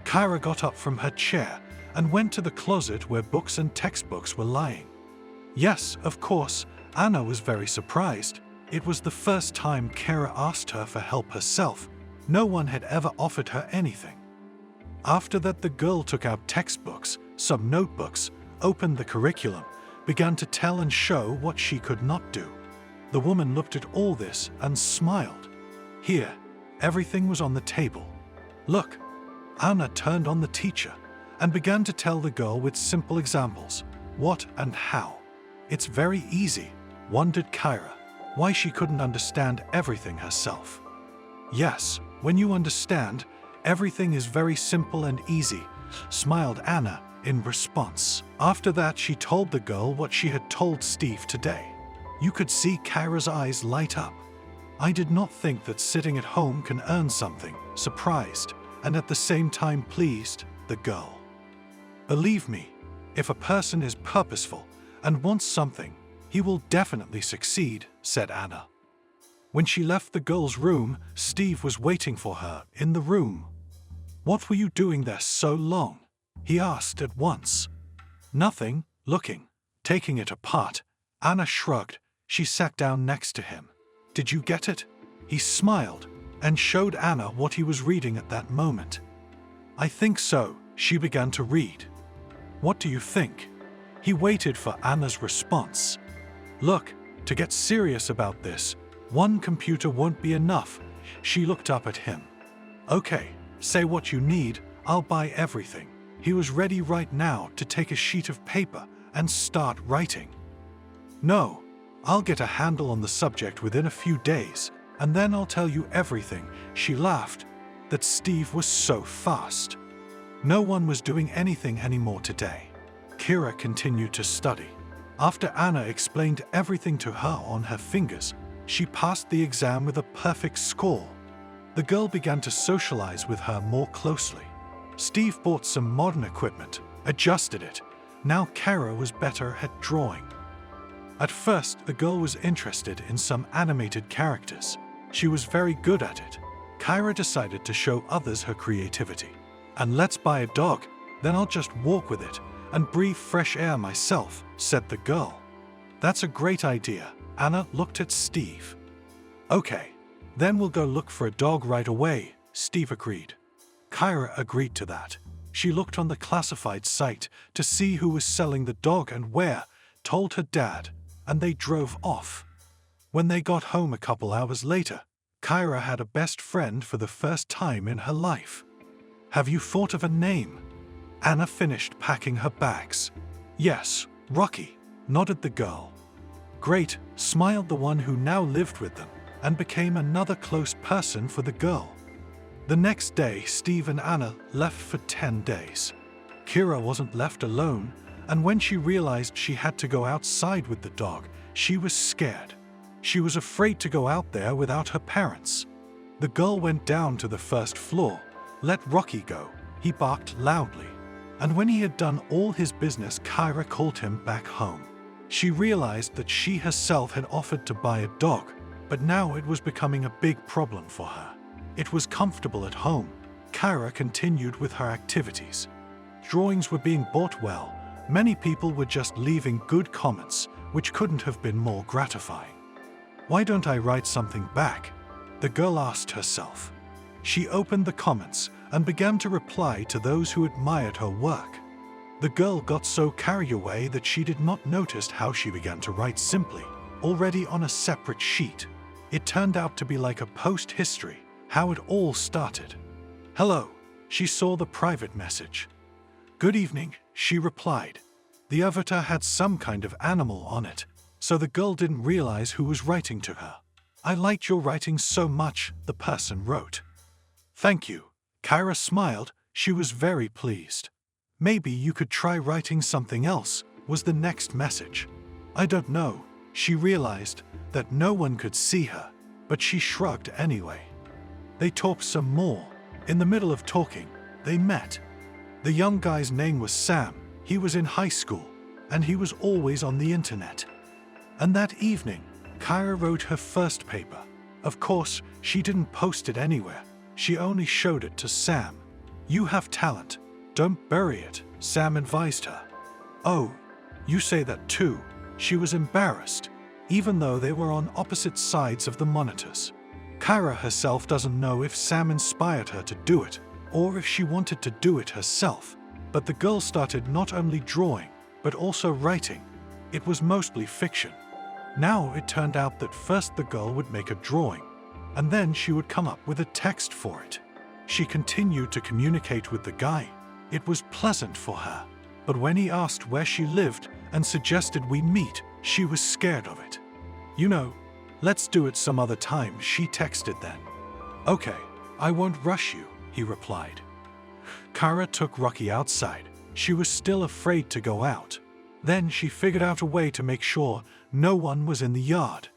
Kyra got up from her chair and went to the closet where books and textbooks were lying. Yes, of course, Anna was very surprised. It was the first time Kyra asked her for help herself. No one had ever offered her anything. After that, the girl took out textbooks, some notebooks, opened the curriculum, began to tell and show what she could not do. The woman looked at all this and smiled. Here, Everything was on the table. Look, Anna turned on the teacher and began to tell the girl with simple examples, what and how. It's very easy, wondered Kyra, why she couldn't understand everything herself. Yes, when you understand, everything is very simple and easy, smiled Anna in response. After that, she told the girl what she had told Steve today. You could see Kyra's eyes light up. I did not think that sitting at home can earn something, surprised, and at the same time pleased, the girl. Believe me, if a person is purposeful and wants something, he will definitely succeed, said Anna. When she left the girl's room, Steve was waiting for her in the room. What were you doing there so long? He asked at once. Nothing, looking, taking it apart. Anna shrugged. She sat down next to him. Did you get it? He smiled and showed Anna what he was reading at that moment. I think so. She began to read. What do you think? He waited for Anna's response. Look, to get serious about this, one computer won't be enough. She looked up at him. Okay, say what you need, I'll buy everything. He was ready right now to take a sheet of paper and start writing. No, I'll get a handle on the subject within a few days, and then I'll tell you everything. She laughed. That Steve was so fast. No one was doing anything anymore today. Kira continued to study. After Anna explained everything to her on her fingers, she passed the exam with a perfect score. The girl began to socialize with her more closely. Steve bought some modern equipment, adjusted it. Now Kara was better at drawing. At first, the girl was interested in some animated characters. She was very good at it. Kyra decided to show others her creativity. And let's buy a dog, then I'll just walk with it and breathe fresh air myself, said the girl. That's a great idea. Anna looked at Steve. Okay, then we'll go look for a dog right away, Steve agreed. Kyra agreed to that. She looked on the classified site to see who was selling the dog and where, told her dad, and they drove off. When they got home a couple hours later, Kyra had a best friend for the first time in her life. Have you thought of a name? Anna finished packing her bags. Yes, Rocky, nodded the girl. Great, smiled the one who now lived with them and became another close person for the girl. The next day, Steve and Anna left for 10 days. Kira wasn't left alone, and when she realized she had to go outside with the dog, she was scared. She was afraid to go out there without her parents. The girl went down to the first floor. Let Rocky go, he barked loudly. And when he had done all his business, Kyra called him back home. She realized that she herself had offered to buy a dog, but now it was becoming a big problem for her. It was comfortable at home. Kyra continued with her activities. Drawings were being bought well. Many people were just leaving good comments, which couldn't have been more gratifying. Why don't I write something back? The girl asked herself. She opened the comments and began to reply to those who admired her work. The girl got so carried away that she did not notice how she began to write simply, already on a separate sheet. It turned out to be like a post-history, how it all started. Hello, she saw the private message. Good evening, she replied. The avatar had some kind of animal on it, so the girl didn't realize who was writing to her. I liked your writing so much, the person wrote. Thank you. Kyra smiled. She was very pleased. Maybe you could try writing something else, was the next message. I don't know. She realized that no one could see her, but she shrugged anyway. They talked some more. In the middle of talking, they met. The young guy's name was Sam. He was in high school, and he was always on the internet. And that evening, Kyra wrote her first paper. Of course, she didn't post it anywhere. She only showed it to Sam. You have talent. Don't bury it, Sam advised her. Oh, you say that too. She was embarrassed, even though they were on opposite sides of the monitors. Kyra herself doesn't know if Sam inspired her to do it, or if she wanted to do it herself. But the girl started not only drawing, but also writing. It was mostly fiction. Now it turned out that first the girl would make a drawing. and then she would come up with a text for it. She continued to communicate with the guy. It was pleasant for her. But when he asked where she lived and suggested we meet, she was scared of it. You know, let's do it some other time, she texted then. Okay, I won't rush you, he replied. Kara took Rocky outside. She was still afraid to go out. Then she figured out a way to make sure no one was in the yard.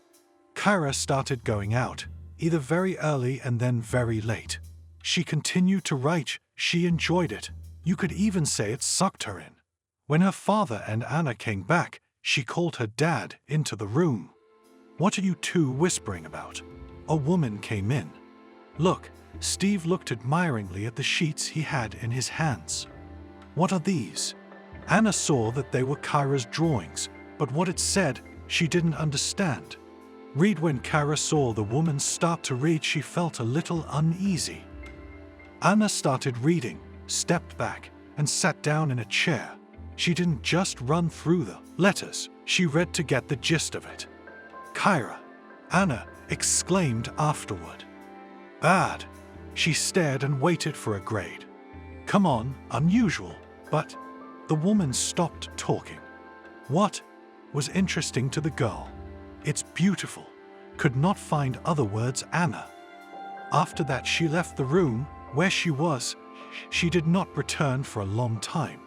Kara started going out, either very early and then very late. She continued to write. She enjoyed it. You could even say it sucked her in. When her father and Anna came back, she called her dad into the room. What are you two whispering about? A woman came in. Look, Steve looked admiringly at the sheets he had in his hands. What are these? Anna saw that they were Kara's drawings, but what it said, she didn't understand. When Kara saw the woman start to read, she felt a little uneasy. Anna started reading, stepped back, and sat down in a chair. She didn't just run through the letters, she read to get the gist of it. Kara, Anna exclaimed afterward. Bad. She stared and waited for a grade. Come on, unusual, but the woman stopped talking. What was interesting to the girl? It's beautiful. Could not find other words, Anna. After that, she left the room where she was. She did not return for a long time.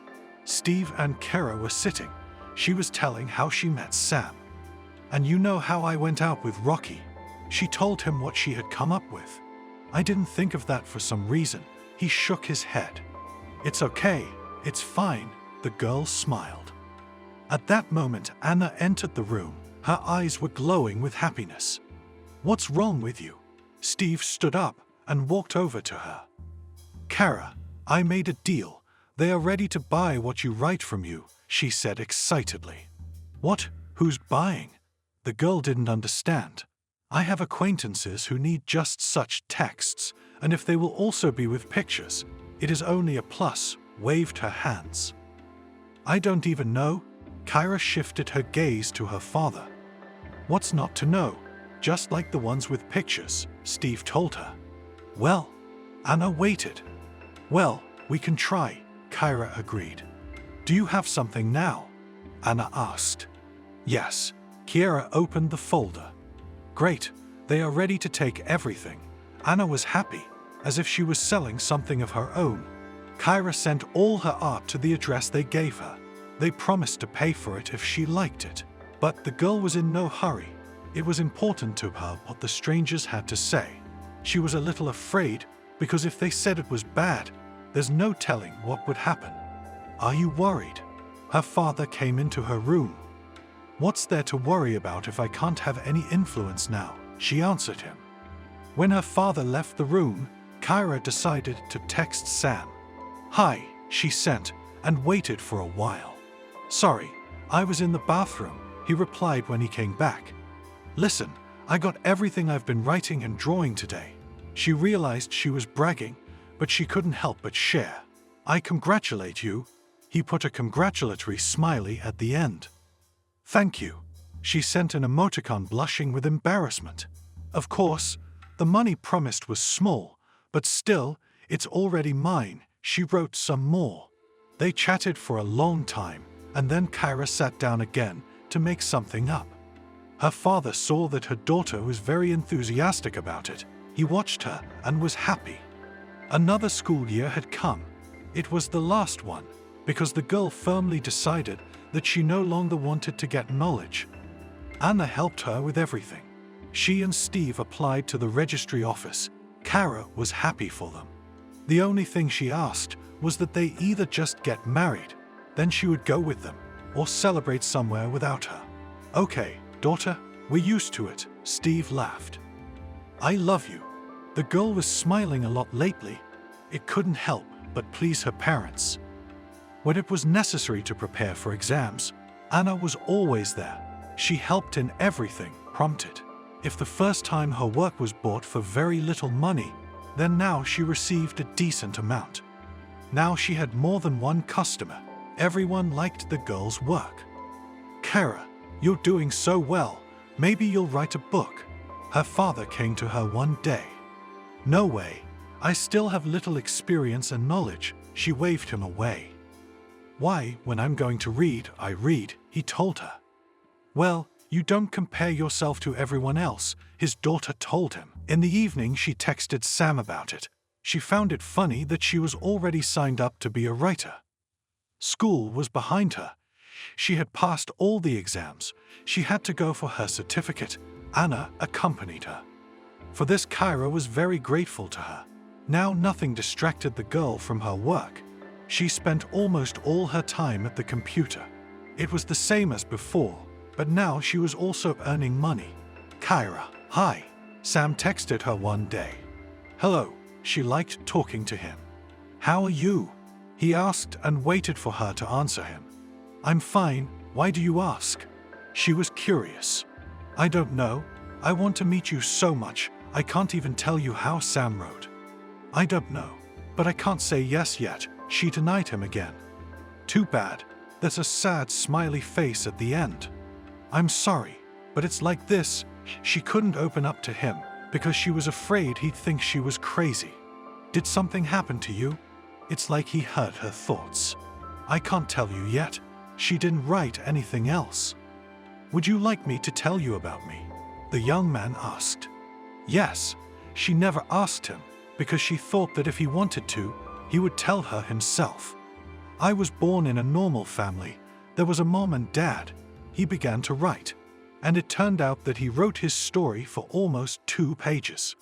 Steve and Kara were sitting. She was telling how she met Sam. And you know how I went out with Rocky? She told him what she had come up with. I didn't think of that for some reason. He shook his head. It's okay. It's fine. The girl smiled. At that moment, Anna entered the room. Her eyes were glowing with happiness. What's wrong with you? Steve stood up and walked over to her. Kara, I made a deal. They are ready to buy what you write from you, she said excitedly. What? Who's buying? The girl didn't understand. I have acquaintances who need just such texts, and if they will also be with pictures, it is only a plus, waved her hands. I don't even know. Kara shifted her gaze to her father. What's not to know? Just like the ones with pictures, Steve told her. Well, Anna waited. Well, we can try, Kara agreed. Do you have something now? Anna asked. Yes. Kira opened the folder. Great, they are ready to take everything. Anna was happy, as if she was selling something of her own. Kira sent all her art to the address they gave her. They promised to pay for it if she liked it. But the girl was in no hurry. It was important to her what the strangers had to say. She was a little afraid, because if they said it was bad, there's no telling what would happen. Are you worried? Her father came into her room. What's there to worry about if I can't have any influence now? She answered him. When her father left the room, Kira decided to text Sam. Hi, she sent, and waited for a while. Sorry, I was in the bathroom, he replied when he came back. Listen, I got everything I've been writing and drawing today. She realized she was bragging, but she couldn't help but share. I congratulate you. He put a congratulatory smiley at the end. Thank you. She sent an emoticon blushing with embarrassment. Of course, the money promised was small, but still, it's already mine. She wrote some more. They chatted for a long time, and then Kira sat down again to make something up. Her father saw that her daughter was very enthusiastic about it. He watched her and was happy. Another school year had come. It was the last one, because the girl firmly decided that she no longer wanted to get knowledge. Anna helped her with everything. She and Steve applied to the registry office. Kara was happy for them. The only thing she asked was that they either just get married, then she would go with them, or celebrate somewhere without her. Okay, daughter, we're used to it, Steve laughed. I love you. The girl was smiling a lot lately. It couldn't help but please her parents. When it was necessary to prepare for exams, Anna was always there. She helped in everything, prompted. If the first time her work was bought for very little money, then now she received a decent amount. Now she had more than one customer. Everyone liked the girl's work. Kara, you're doing so well. Maybe you'll write a book. Her father came to her one day. "No way. I still have little experience and knowledge," she waved him away. "Why, when I'm going to read, I read," he told her. "Well, you don't compare yourself to everyone else," his daughter told him. In the evening, she texted Sam about it. She found it funny that she was already signed up to be a writer. School was behind her. She had passed all the exams. She had to go for her certificate. Anna accompanied her. For this, Kyra was very grateful to her. Now nothing distracted the girl from her work. She spent almost all her time at the computer. It was the same as before, but now she was also earning money. "Kyra, hi," Sam texted her one day. "Hello," she liked talking to him. "How are you?" he asked and waited for her to answer him. "I'm fine, why do you ask?" She was curious. "I don't know, I want to meet you so much, I can't even tell you how," Sam wrote. "I don't know, but I can't say yes yet," she denied him again. "Too bad, there's a sad smiley face at the end. I'm sorry, but it's like this." She couldn't open up to him because she was afraid he'd think she was crazy. "Did something happen to you?" It's like he heard her thoughts. "I can't tell you yet." She didn't write anything else. "Would you like me to tell you about me?" the young man asked. Yes, she never asked him because she thought that if he wanted to, he would tell her himself. "I was born in a normal family. There was a mom and dad." He began to write, and it turned out that he wrote his story for almost 2 pages.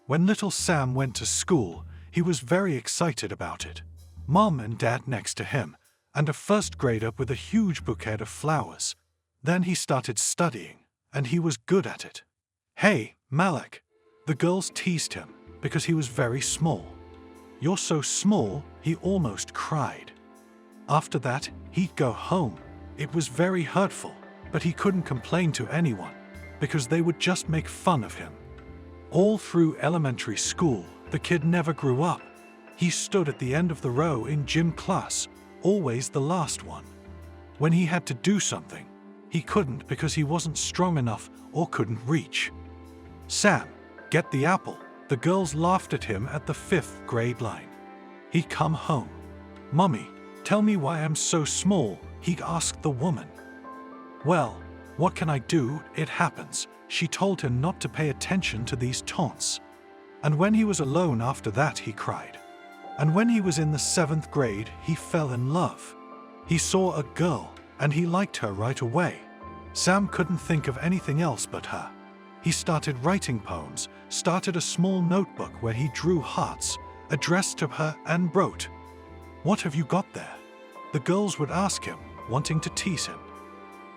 When little Sam went to school, he was very excited about it. Mom and dad next to him, and a first grader with a huge bouquet of flowers. Then he started studying, and he was good at it. "Hey, Malak," the girls teased him because he was very small. "You're so small," he almost cried. After that, he'd go home. It was very hurtful, but he couldn't complain to anyone because they would just make fun of him. All through elementary school, the kid never grew up. He stood at the end of the row in gym class, always the last one. When he had to do something, he couldn't because he wasn't strong enough or couldn't reach. "Sam, get the apple." The girls laughed at him at the 5th grade line. He'd come home. "Mummy, tell me why I'm so small," he'd asked the woman. "Well, what can I do? It happens." She told him not to pay attention to these taunts. And when he was alone after that, he cried. And when he was in the 7th grade, he fell in love. He saw a girl, and he liked her right away. Sam couldn't think of anything else but her. He started writing poems, started a small notebook where he drew hearts, addressed to her and wrote. "What have you got there?" the girls would ask him, wanting to tease him.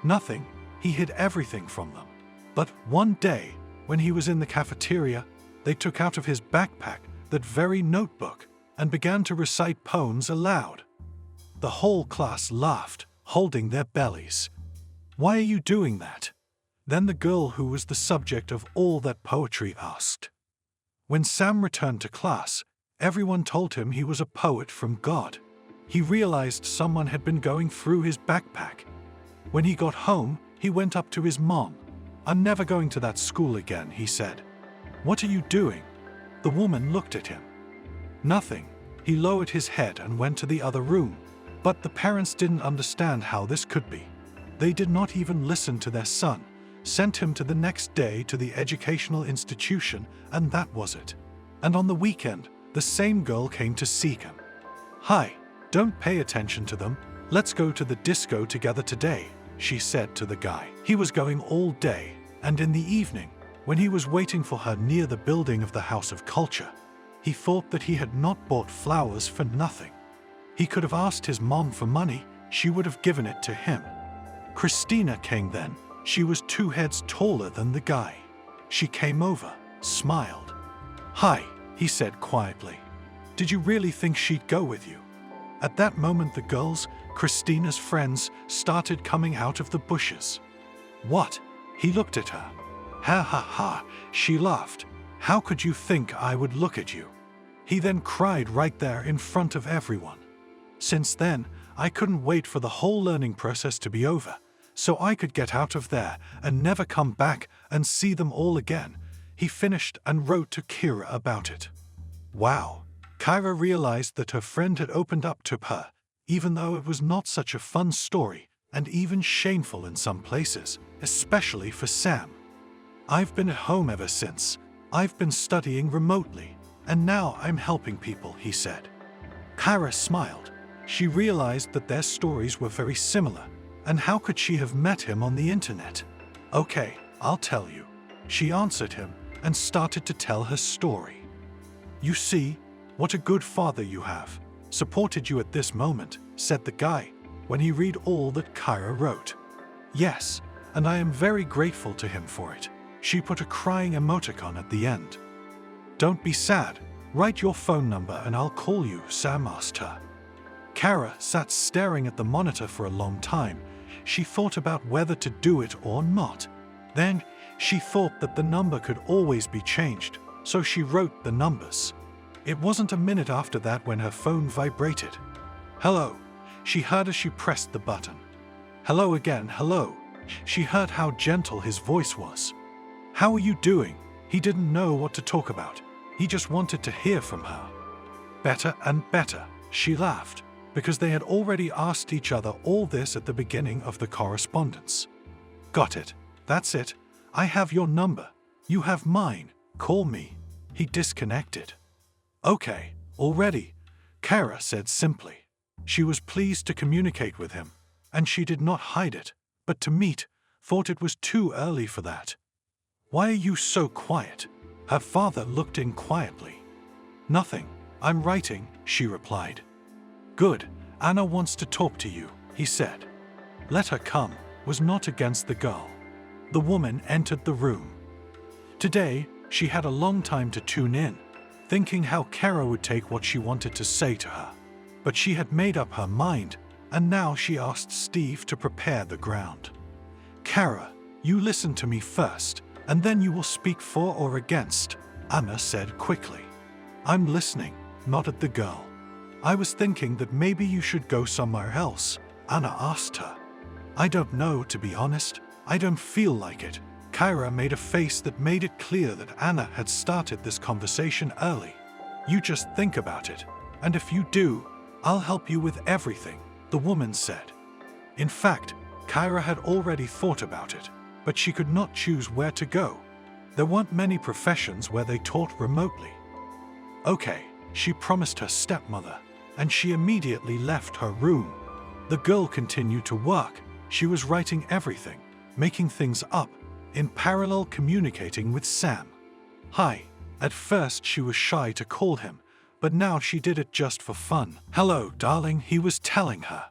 Nothing. He hid everything from them. But one day, when he was in the cafeteria, they took out of his backpack that very notebook and began to recite poems aloud. The whole class laughed, holding their bellies. "Why are you doing that?" Then the girl who was the subject of all that poetry asked. When Sam returned to class, everyone told him he was a poet from God. He realized someone had been going through his backpack. When he got home, he went up to his mom. "I'm never going to that school again," he said. "What are you doing?" The woman looked at him. "Nothing." He lowered his head and went to the other room. But the parents didn't understand how this could be. They did not even listen to their son, sent him to the next day to the educational institution, and that was it. And on the weekend, the same girl came to see him. "Hi, don't pay attention to them. Let's go to the disco together today," she said to the guy. He was going all day, and in the evening, when he was waiting for her near the building of the House of Culture, he thought that he had not bought flowers for nothing. He could have asked his mom for money, she would have given it to him. Christina came then. She was 2 heads taller than the guy. She came over, smiled. "Hi," he said quietly. "Did you really think she'd go with you?" At that moment, the girls, Christina's friends, started coming out of the bushes. "What?" He looked at her. "Ha ha ha," she laughed. "How could you think I would look at you?" He then cried right there in front of everyone. Since then, I couldn't wait for the whole learning process to be over, so I could get out of there and never come back and see them all again. He finished and wrote to Kira about it. Wow! Kira realized that her friend had opened up to her, even though it was not such a fun story and even shameful in some places, especially for Sam. I've been at home ever since. I've been studying remotely, and now I'm helping people, he said. Kira smiled. She realized that their stories were very similar, and how could she have met him on the internet? Okay, I'll tell you. She answered him and started to tell her story. You see, what a good father you have. Supported you at this moment, said the guy, when he read all that Kira wrote. Yes, and I am very grateful to him for it. She put a crying emoticon at the end. Don't be sad. Write your phone number and I'll call you, Sam asked her. Kira sat staring at the monitor for a long time. She thought about whether to do it or not. Then, she thought that the number could always be changed, so she wrote the numbers. It wasn't a minute after that when her phone vibrated. Hello, she heard as she pressed the button. Hello again, hello. She heard how gentle his voice was. How are you doing? He didn't know what to talk about. He just wanted to hear from her. Better and better, she laughed, because they had already asked each other all this at the beginning of the correspondence. Got it. That's it. I have your number. You have mine. Call me. He disconnected. Okay, already, Kira said simply. She was pleased to communicate with him, and she did not hide it, but to meet, thought it was too early for that. Why are you so quiet? Her father looked in quietly. Nothing. I'm writing, she replied. Good. Anna wants to talk to you, he said. Let her come, was not against the girl. The woman entered the room. Today, she had a long time to tune in, thinking how Kira would take what she wanted to say to her. But she had made up her mind, and now she asked Steve to prepare the ground. Kira, you listen to me first, and then you will speak for or against, Anna said quickly. I'm listening, nodded the girl. I was thinking that maybe you should go somewhere else, Anna asked her. I don't know, to be honest. I don't feel like it. Kira made a face that made it clear that Anna had started this conversation early. You just think about it, and if you do, I'll help you with everything, the woman said. In fact, Kira had already thought about it, but she could not choose where to go. There weren't many professions where they taught remotely. Okay, she promised her stepmother, and she immediately left her room. The girl continued to work. She was writing everything, making things up, in parallel communicating with Sam. Hi. At first she was shy to call him, but now she did it just for fun. Hello, darling, he was telling her.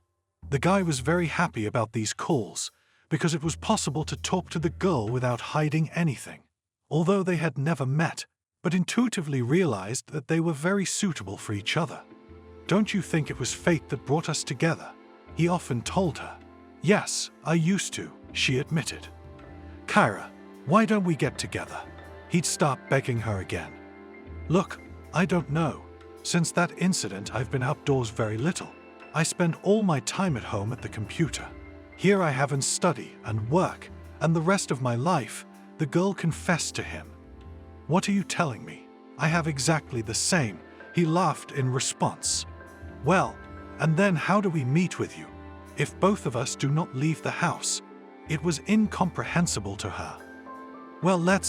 The guy was very happy about these calls, because it was possible to talk to the girl without hiding anything. Although they had never met, but intuitively realized that they were very suitable for each other. Don't you think it was fate that brought us together? He often told her. Yes, I used to, she admitted. Kira, why don't we get together? He'd start begging her again. Look, I don't know. Since that incident, I've been outdoors very little. I spend all my time at home at the computer. Here I haven't study and work, and the rest of my life, the girl confessed to him. What are you telling me? I have exactly the same, he laughed in response. Well, and then how do we meet with you? If both of us do not leave the house. It was incomprehensible to her. Well,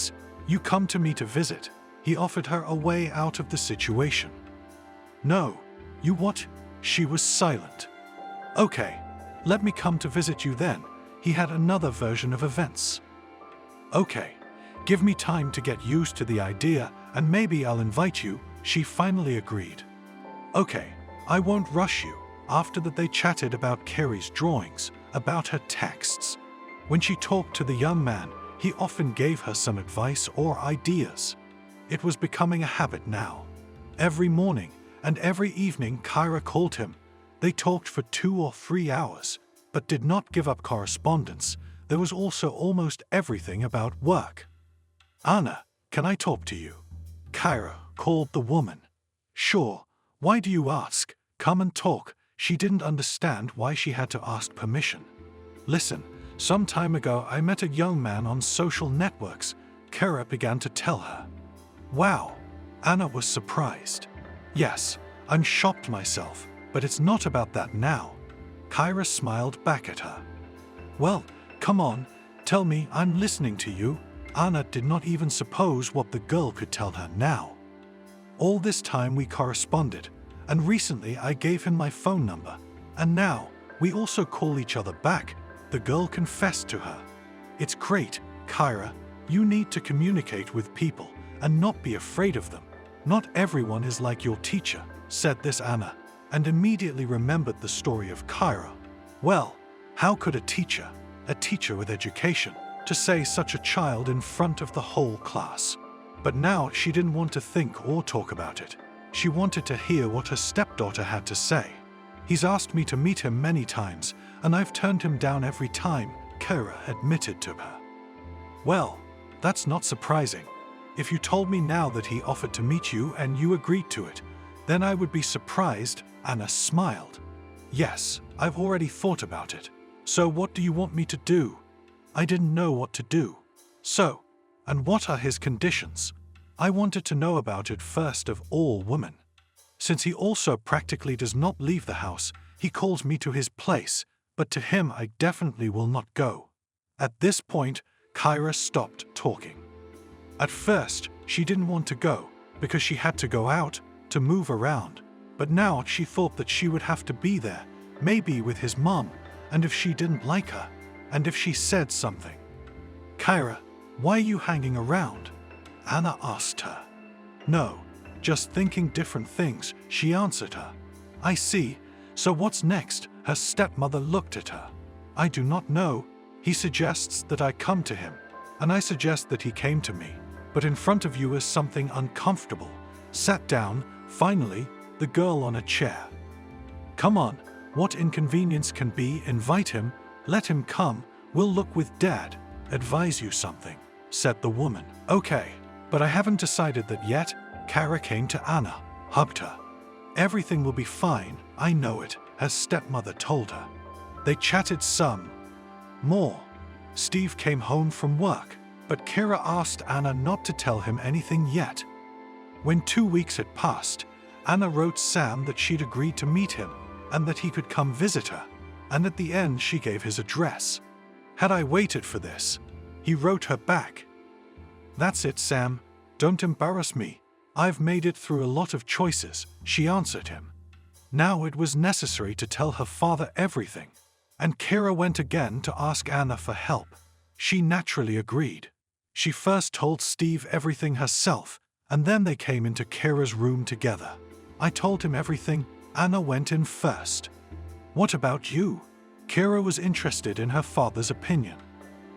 you come to me to visit. He offered her a way out of the situation. No, you what? She was silent. Okay, let me come to visit you then. He had another version of events. Okay, give me time to get used to the idea and maybe I'll invite you, she finally agreed. Okay, I won't rush you. After that they chatted about Carrie's drawings, about her texts. When she talked to the young man, he often gave her some advice or ideas. It was becoming a habit now. Every morning and every evening Kira called him. They talked for 2 or 3 hours, but did not give up correspondence. There was also almost everything about work. Anna, can I talk to you? Kira called the woman. Sure, why do you ask? Come and talk. She didn't understand why she had to ask permission. Listen, some time ago I met a young man on social networks. Kara began to tell her. Wow, Anna was surprised. Yes, I'm shocked myself, but it's not about that now. Kyra smiled back at her. Well, come on, tell me, I'm listening to you. Anna did not even suppose what the girl could tell her now. All this time we corresponded, and recently I gave him my phone number, and now we also call each other back, the girl confessed to her. It's great, Kyra. You need to communicate with people and not be afraid of them. Not everyone is like your teacher, said this Anna, and immediately remembered the story of Kyra. Well, how could a teacher with education, to say such a child in front of the whole class? But now she didn't want to think or talk about it. She wanted to hear what her stepdaughter had to say. He's asked me to meet him many times, and I've turned him down every time, Kyra admitted to her. Well, that's not surprising. If you told me now that he offered to meet you and you agreed to it, then I would be surprised, Anna smiled. Yes, I've already thought about it. So what do you want me to do? I didn't know what to do. So, and what are his conditions? I wanted to know about it first of all, woman. Since he also practically does not leave the house, he calls me to his place, but to him I definitely will not go. At this point, Kyra stopped talking. At first, she didn't want to go, because she had to go out, to move around. But now she thought that she would have to be there, maybe with his mom, and if she didn't like her, and if she said something. Kyra, why are you hanging around? Anna asked her. No, just thinking different things, she answered her. I see, so what's next? Her stepmother looked at her. I do not know. He suggests that I come to him, and I suggest that he came to me. But in front of you is something uncomfortable. Sat down, finally, the girl on a chair. Come on, what inconvenience can be? Invite him, let him come, we'll look with Dad, advise you something, said the woman. Okay, but I haven't decided that yet. Kara came to Anna, hugged her. Everything will be fine, I know it, her stepmother told her. They chatted some more. Steve came home from work, but Kara asked Anna not to tell him anything yet. When 2 weeks had passed, Anna wrote Sam that she'd agreed to meet him and that he could come visit her, and at the end she gave his address. Had I waited for this? He wrote her back. That's it, Sam. Don't embarrass me. I've made it through a lot of choices, she answered him. Now it was necessary to tell her father everything, and Kara went again to ask Anna for help. She naturally agreed. She first told Steve everything herself, and then they came into Kara's room together. I told him everything. Anna went in first. What about you? Kara was interested in her father's opinion.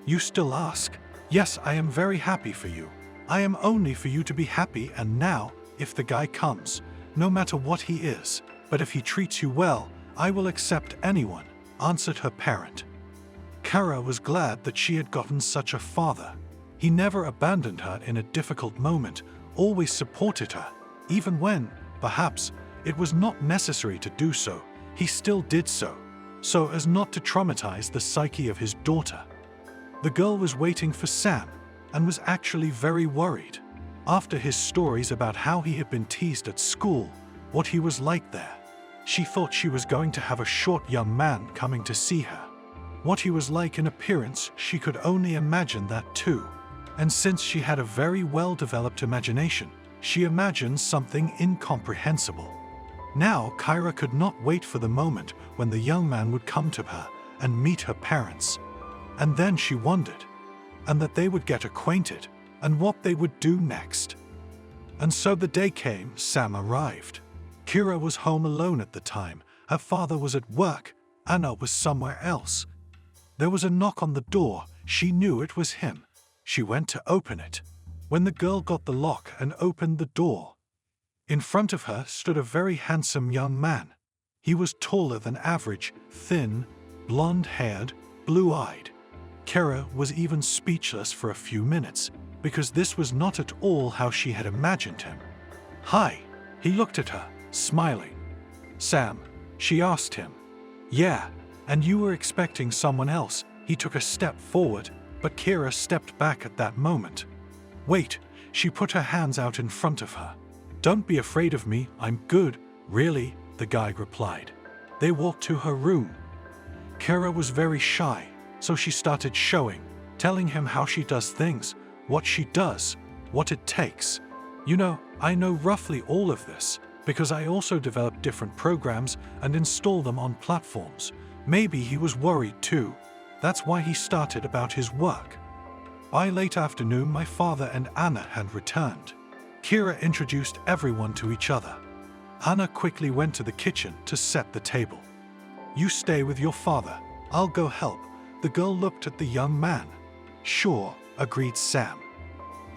You still ask? Yes, I am very happy for you. I am only for you to be happy, and now, if the guy comes, no matter what he is, but if he treats you well, I will accept anyone, answered her parent. Kara was glad that she had gotten such a father. He never abandoned her in a difficult moment, always supported her, even when, perhaps, it was not necessary to do so, he still did so as not to traumatize the psyche of his daughter. The girl was waiting for Sam, and was actually very worried. After his stories about how he had been teased at school, what he was like there, she thought she was going to have a short young man coming to see her. What he was like in appearance, she could only imagine that too. And since she had a very well-developed imagination, she imagined something incomprehensible. Now Kyra could not wait for the moment when the young man would come to her and meet her parents. And then she wondered, and that they would get acquainted, and what they would do next. And so the day came. Sam arrived. Kira was home alone at the time. Her father was at work. Anna was somewhere else. There was a knock on the door. She knew it was him. She went to open it. When the girl got the lock and opened the door, in front of her stood a very handsome young man. He was taller than average, thin, blonde-haired, blue-eyed. Kara was even speechless for a few minutes, because this was not at all how she had imagined him. Hi, he looked at her, smiling. Sam, she asked him. Yeah, and you were expecting someone else. He took a step forward, but Kara stepped back at that moment. Wait, she put her hands out in front of her. Don't be afraid of me, I'm good, really, the guy replied. They walked to her room. Kira was very shy, so she started showing, telling him how she does things, what she does, what it takes. You know, I know roughly all of this, because I also develop different programs and install them on platforms. Maybe he was worried too. That's why he started about his work. By late afternoon, my father and Anna had returned. Kira introduced everyone to each other. Anna quickly went to the kitchen to set the table. You stay with your father. I'll go help. The girl looked at the young man. Sure, agreed Sam.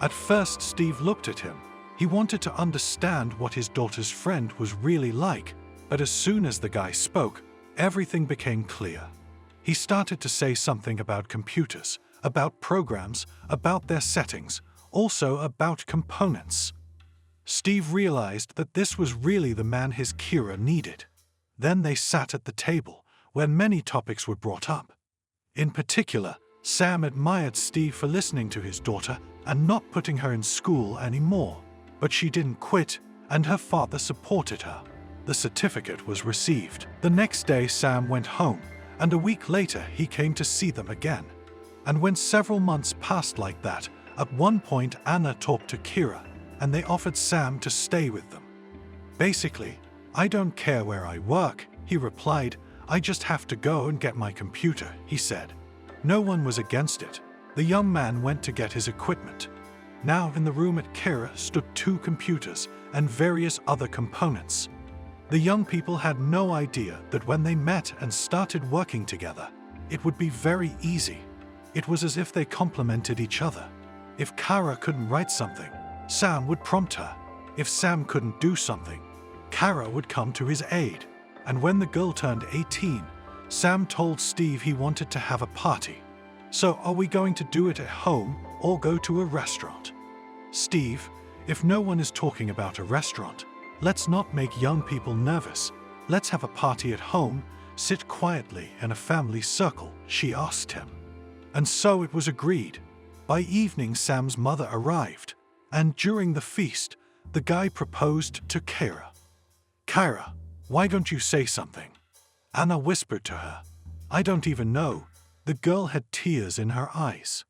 At first, Steve looked at him. He wanted to understand what his daughter's friend was really like, but as soon as the guy spoke, everything became clear. He started to say something about computers, about programs, about their settings, also about components. Steve realized that this was really the man his Kira needed. Then they sat at the table, where many topics were brought up. In particular, Sam admired Steve for listening to his daughter and not putting her in school anymore. But she didn't quit, and her father supported her. The certificate was received. The next day, Sam went home, and a week later he came to see them again. And when several months passed like that, at one point Anna talked to Kira, and they offered Sam to stay with them. Basically, I don't care where I work, he replied. I just have to go and get my computer, he said. No one was against it. The young man went to get his equipment. Now in the room at Kira stood 2 computers and various other components. The young people had no idea that when they met and started working together, it would be very easy. It was as if they complemented each other. If Kara couldn't write something, Sam would prompt her. If Sam couldn't do something, Kara would come to his aid. And when the girl turned 18, Sam told Steve he wanted to have a party. So are we going to do it at home or go to a restaurant? Steve, if no one is talking about a restaurant, let's not make young people nervous. Let's have a party at home, sit quietly in a family circle, she asked him. And so it was agreed. By evening, Sam's mother arrived, and during the feast, the guy proposed to Kira. Kira, why don't you say something? Anna whispered to her. I don't even know. The girl had tears in her eyes.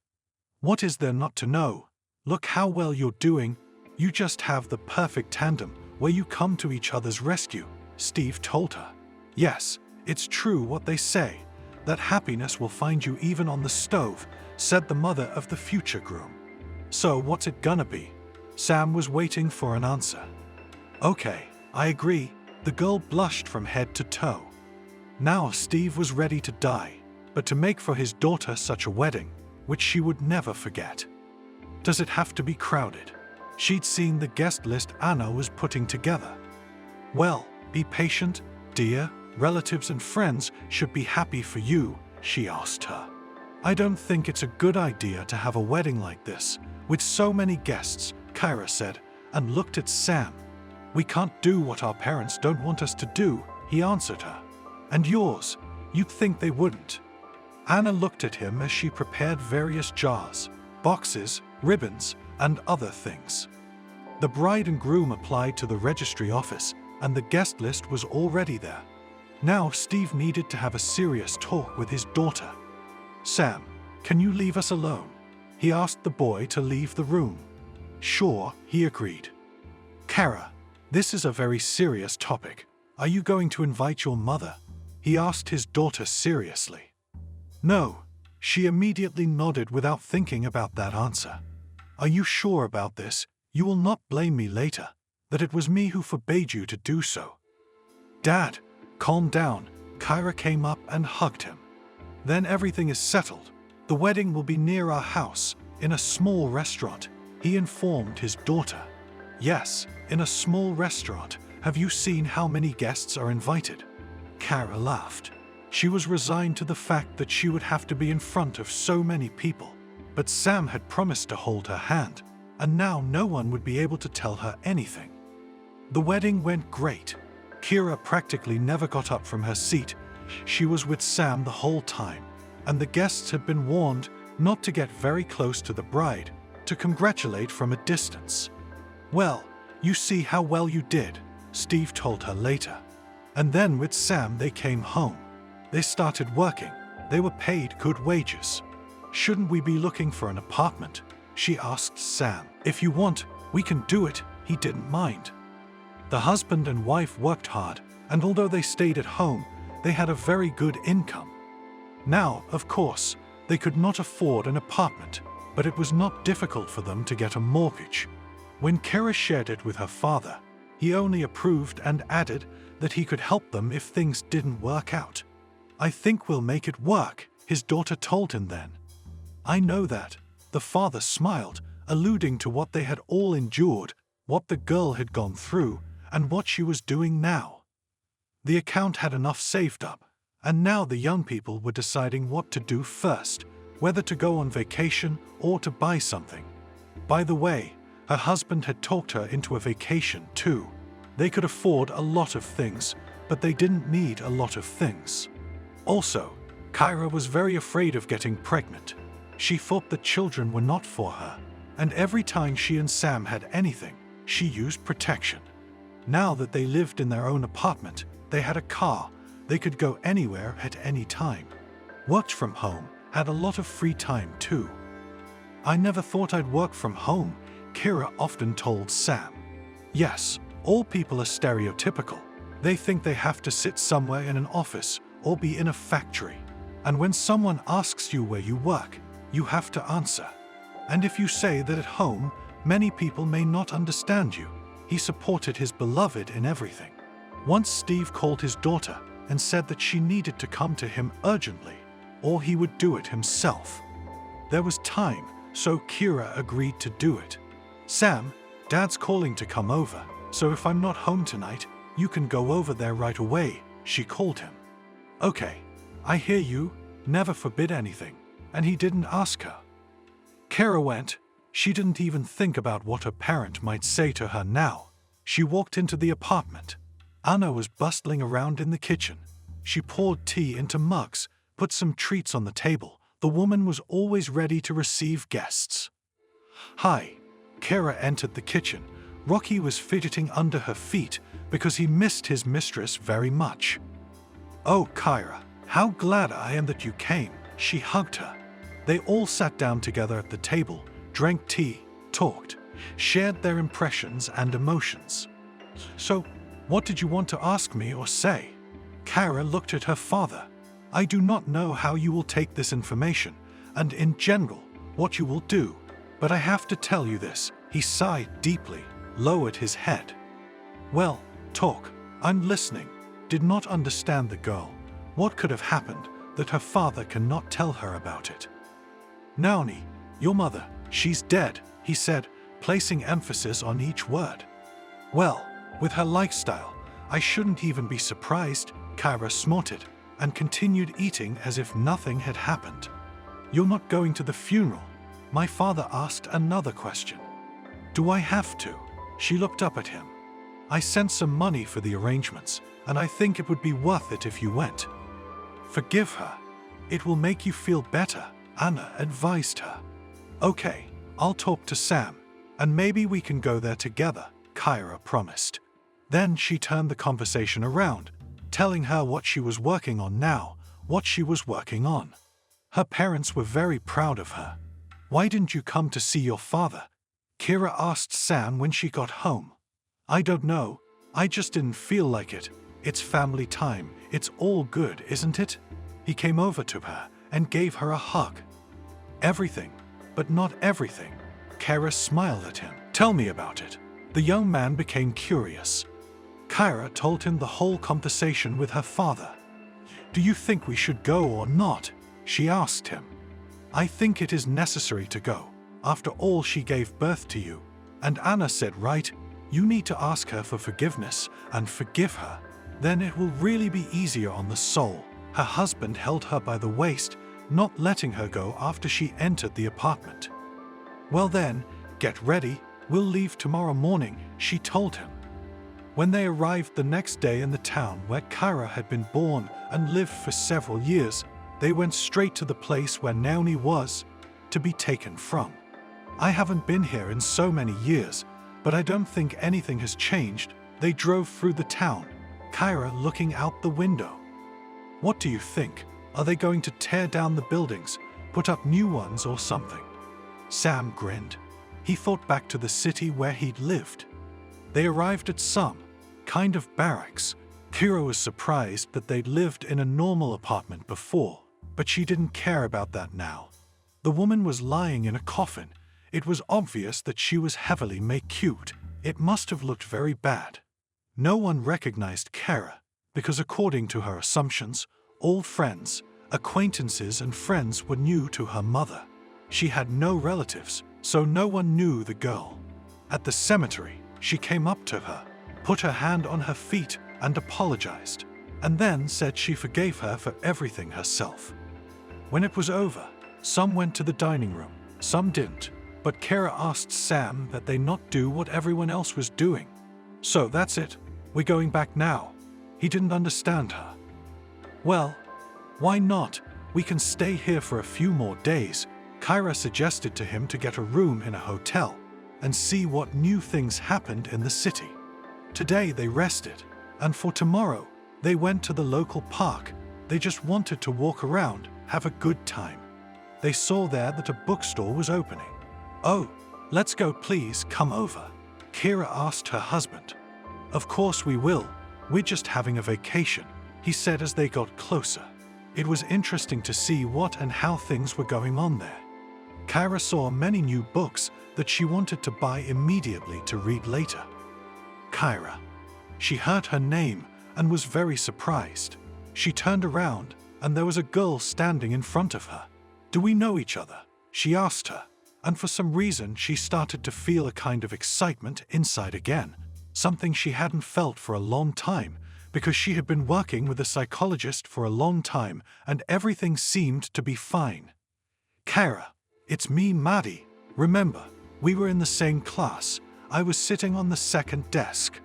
What is there not to know? Look how well you're doing. You just have the perfect tandem where you come to each other's rescue, Steve told her. Yes, it's true what they say, that happiness will find you even on the stove, said the mother of the future groom. So what's it gonna be? Sam was waiting for an answer. Okay, I agree. The girl blushed from head to toe. Now Steve was ready to die, but to make for his daughter such a wedding, which she would never forget. Does it have to be crowded? She'd seen the guest list Anna was putting together. Well, be patient, dear. Relatives and friends should be happy for you, she asked her. I don't think it's a good idea to have a wedding like this, with so many guests, Kira said, and looked at Sam. We can't do what our parents don't want us to do, he answered her. And yours, you'd think they wouldn't. Anna looked at him as she prepared various jars, boxes, ribbons, and other things. The bride and groom applied to the registry office, and the guest list was already there. Now Steve needed to have a serious talk with his daughter. Sam, can you leave us alone? He asked the boy to leave the room. Sure, he agreed. Kara, this is a very serious topic. Are you going to invite your mother? He asked his daughter seriously. No, she immediately nodded without thinking about that answer. Are you sure about this? You will not blame me later, that it was me who forbade you to do so. Dad, calm down. Kira came up and hugged him. Then everything is settled. The wedding will be near our house, in a small restaurant, he informed his daughter. Yes, in a small restaurant. Have you seen how many guests are invited? Kara laughed. She was resigned to the fact that she would have to be in front of so many people. But Sam had promised to hold her hand, and now no one would be able to tell her anything. The wedding went great. Kira practically never got up from her seat. She was with Sam the whole time, and the guests had been warned not to get very close to the bride, to congratulate from a distance. "Well, you see how well you did," Steve told her later. And then with Sam they came home. They started working. They were paid good wages. "Shouldn't we be looking for an apartment?" she asked Sam. "If you want, we can do it," he didn't mind. The husband and wife worked hard, and although they stayed at home, they had a very good income. Now, of course, they could not afford an apartment, but it was not difficult for them to get a mortgage. When Kira shared it with her father, he only approved and added that he could help them if things didn't work out. "I think we'll make it work," his daughter told him then. "I know that." The father smiled, alluding to what they had all endured, what the girl had gone through, and what she was doing now. The account had enough saved up, and now the young people were deciding what to do first, whether to go on vacation or to buy something. By the way, her husband had talked her into a vacation too. They could afford a lot of things, but they didn't need a lot of things. Also, Kyra was very afraid of getting pregnant. She thought the children were not for her, and every time she and Sam had anything, she used protection. Now that they lived in their own apartment, they had a car, they could go anywhere at any time. Worked from home, had a lot of free time too. "I never thought I'd work from home," Kira often told Sam. "Yes, all people are stereotypical. They think they have to sit somewhere in an office or be in a factory. And when someone asks you where you work, you have to answer. And if you say that at home, many people may not understand you." He supported his beloved in everything. Once Steve called his daughter and said that she needed to come to him urgently, or he would do it himself. There was time, so Kira agreed to do it. "Sam, Dad's calling to come over, so if I'm not home tonight, you can go over there right away," she called him. "Okay, I hear you, never forbid anything," and he didn't ask her. Kira went. She didn't even think about what her parent might say to her now. She walked into the apartment. Anna was bustling around in the kitchen. She poured tea into mugs, put some treats on the table. The woman was always ready to receive guests. "Hi." Kira entered the kitchen. Rocky was fidgeting under her feet because he missed his mistress very much. "Oh, Kyra, how glad I am that you came." She hugged her. They all sat down together at the table, drank tea, talked, shared their impressions and emotions. "So, what did you want to ask me or say?" Kyra looked at her father. "I do not know how you will take this information, and in general, what you will do, but I have to tell you this." He sighed deeply, lowered his head. "Well, talk. I'm listening." Did not understand the girl. What could have happened that her father cannot tell her about it? "Naomi, your mother, she's dead," he said, placing emphasis on each word. "Well, with her lifestyle, I shouldn't even be surprised," Kyra snorted, and continued eating as if nothing had happened. "You're not going to the funeral?" My father asked another question. "Do I have to?" She looked up at him. "I sent some money for the arrangements, and I think it would be worth it if you went." "Forgive her. It will make you feel better," Anna advised her. "Okay, I'll talk to Sam, and maybe we can go there together," Kyra promised. Then she turned the conversation around, telling her what she was working on now, what she was working on. Her parents were very proud of her. "Why didn't you come to see your father?" Kira asked Sam when she got home. "I don't know. I just didn't feel like it. It's family time. It's all good, isn't it?" He came over to her and gave her a hug. "Everything, but not everything." Kira smiled at him. "Tell me about it." The young man became curious. Kyra told him the whole conversation with her father. "Do you think we should go or not?" she asked him. "I think it is necessary to go. After all, she gave birth to you." And Anna said, "Right, you need to ask her for forgiveness and forgive her. Then it will really be easier on the soul." Her husband held her by the waist, not letting her go after she entered the apartment. "Well then, get ready, we'll leave tomorrow morning," she told him. When they arrived the next day in the town where Kyra had been born and lived for several years, they went straight to the place where Naomi was to be taken from. I haven't been here in so many years, but I don't think anything has changed. They drove through the town, Kyra looking out the window. What do you think? Are they going to tear down the buildings, put up new ones or something? Sam grinned. He thought back to the city where he'd lived. They arrived at some kind of barracks. Kyra was surprised that they'd lived in a normal apartment before, but she didn't care about that now. The woman was lying in a coffin. It was obvious that she was heavily macued. It must have looked very bad. No one recognized Kyra, because according to her assumptions, all friends, acquaintances and friends were new to her mother. She had no relatives, so no one knew the girl. At the cemetery, she came up to her, put her hand on her feet and apologized, and then said she forgave her for everything herself. When it was over, some went to the dining room, some didn't, but Kyra asked Sam that they not do what everyone else was doing. So that's it, we're going back now. He didn't understand her. Well, why not? We can stay here for a few more days. Kyra suggested to him to get a room in a hotel and see what new things happened in the city. Today they rested, and for tomorrow they went to the local park. They just wanted to walk around, have a good time. They saw there that a bookstore was opening. Oh, let's go, please come over, Kyra asked her husband. Of course we will, we're just having a vacation, he said as they got closer. It was interesting to see what and how things were going on there. Kyra saw many new books that she wanted to buy immediately to read later. Kyra. She heard her name and was very surprised. She turned around and there was a girl standing in front of her. Do we know each other? She asked her, and for some reason she started to feel a kind of excitement inside again, something she hadn't felt for a long time, because she had been working with a psychologist for a long time and everything seemed to be fine. Kyra, it's me, Maddie. Remember, we were in the same class. I was sitting on the second desk.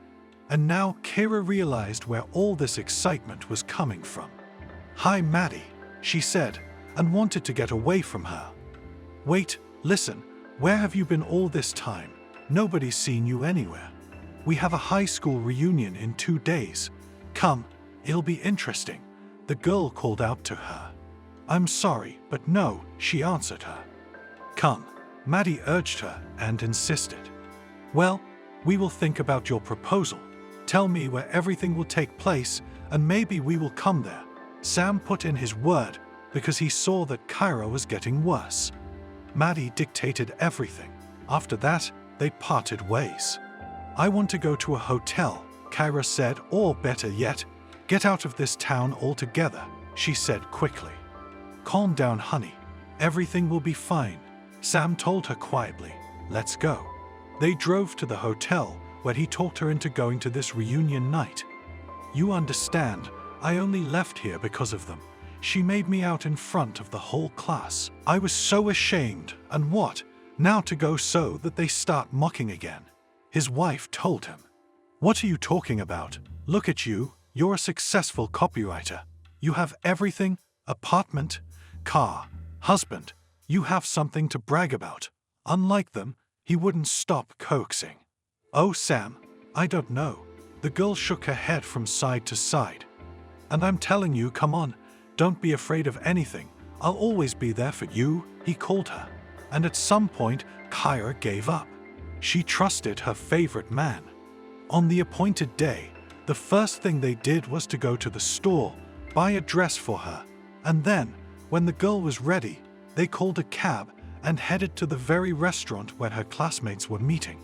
And now Kyra realized where all this excitement was coming from. Hi, Maddie, she said, and wanted to get away from her. Wait, listen, where have you been all this time? Nobody's seen you anywhere. We have a high school reunion in 2 days. Come, it'll be interesting, the girl called out to her. I'm sorry, but no, she answered her. Come, Maddie urged her and insisted. Well, we will think about your proposal. Tell me where everything will take place, and maybe we will come there. Sam put in his word because he saw that Kyra was getting worse. Maddie dictated everything. After that, they parted ways. I want to go to a hotel, Kyra said, or better yet, get out of this town altogether, she said quickly. Calm down, honey. Everything will be fine, Sam told her quietly. Let's go. They drove to the hotel, where he talked her into going to this reunion night. You understand, I only left here because of them. She made me out in front of the whole class. I was so ashamed, and what, now to go so that they start mocking again? His wife told him. What are you talking about? Look at you, you're a successful copywriter. You have everything, apartment, car, husband. You have something to brag about. Unlike them, he wouldn't stop coaxing. Oh, Sam, I don't know. The girl shook her head from side to side. And I'm telling you, come on, don't be afraid of anything. I'll always be there for you, he called her. And at some point, Kyra gave up. She trusted her favorite man. On the appointed day, the first thing they did was to go to the store, buy a dress for her, and then, when the girl was ready, they called a cab and headed to the very restaurant where her classmates were meeting.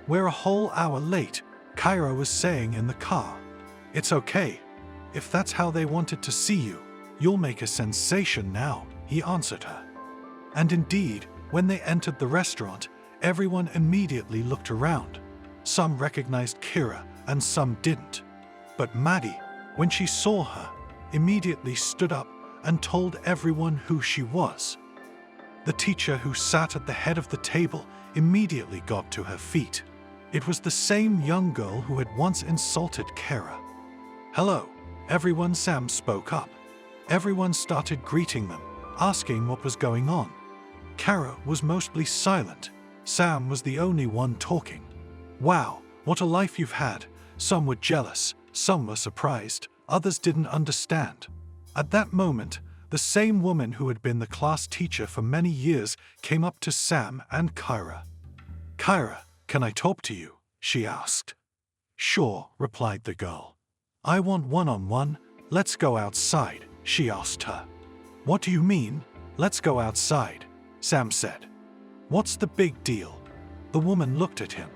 We're a whole hour late, Kyra was saying in the car. It's okay. If that's how they wanted to see you, you'll make a sensation now, he answered her. And indeed, when they entered the restaurant, everyone immediately looked around. Some recognized Kyra and some didn't. But Maddie, when she saw her, immediately stood up and told everyone who she was. The teacher who sat at the head of the table immediately got to her feet. It was the same young girl who had once insulted Kyra. Hello, everyone, Sam spoke up. Everyone started greeting them, asking what was going on. Kara was mostly silent. Sam was the only one talking. Wow, what a life you've had. Some were jealous, some were surprised, others didn't understand. At that moment, the same woman who had been the class teacher for many years came up to Sam and Kyra. "Kyra, can I talk to you?" she asked. "Sure," replied the girl. "I want one-on-one. Let's go outside," she asked her. "What do you mean, let's go outside?" Sam said. "What's the big deal?" The woman looked at him.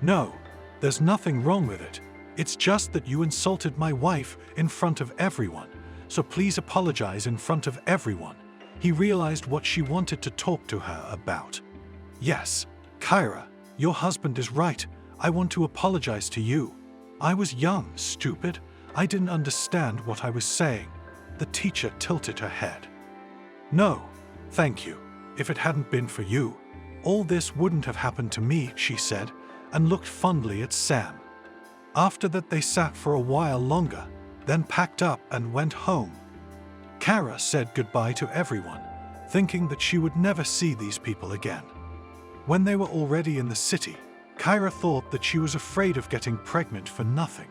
"No, there's nothing wrong with it. It's just that you insulted my wife in front of everyone, so please apologize in front of everyone." He realized what she wanted to talk to her about. "Yes, Kyra, your husband is right. I want to apologize to you. I was young, stupid. I didn't understand what I was saying." The teacher tilted her head. "No, thank you. If it hadn't been for you, all this wouldn't have happened to me," she said, and looked fondly at Sam. After that they sat for a while longer, then packed up and went home. Kara said goodbye to everyone, thinking that she would never see these people again. When they were already in the city, Kyra thought that she was afraid of getting pregnant for nothing.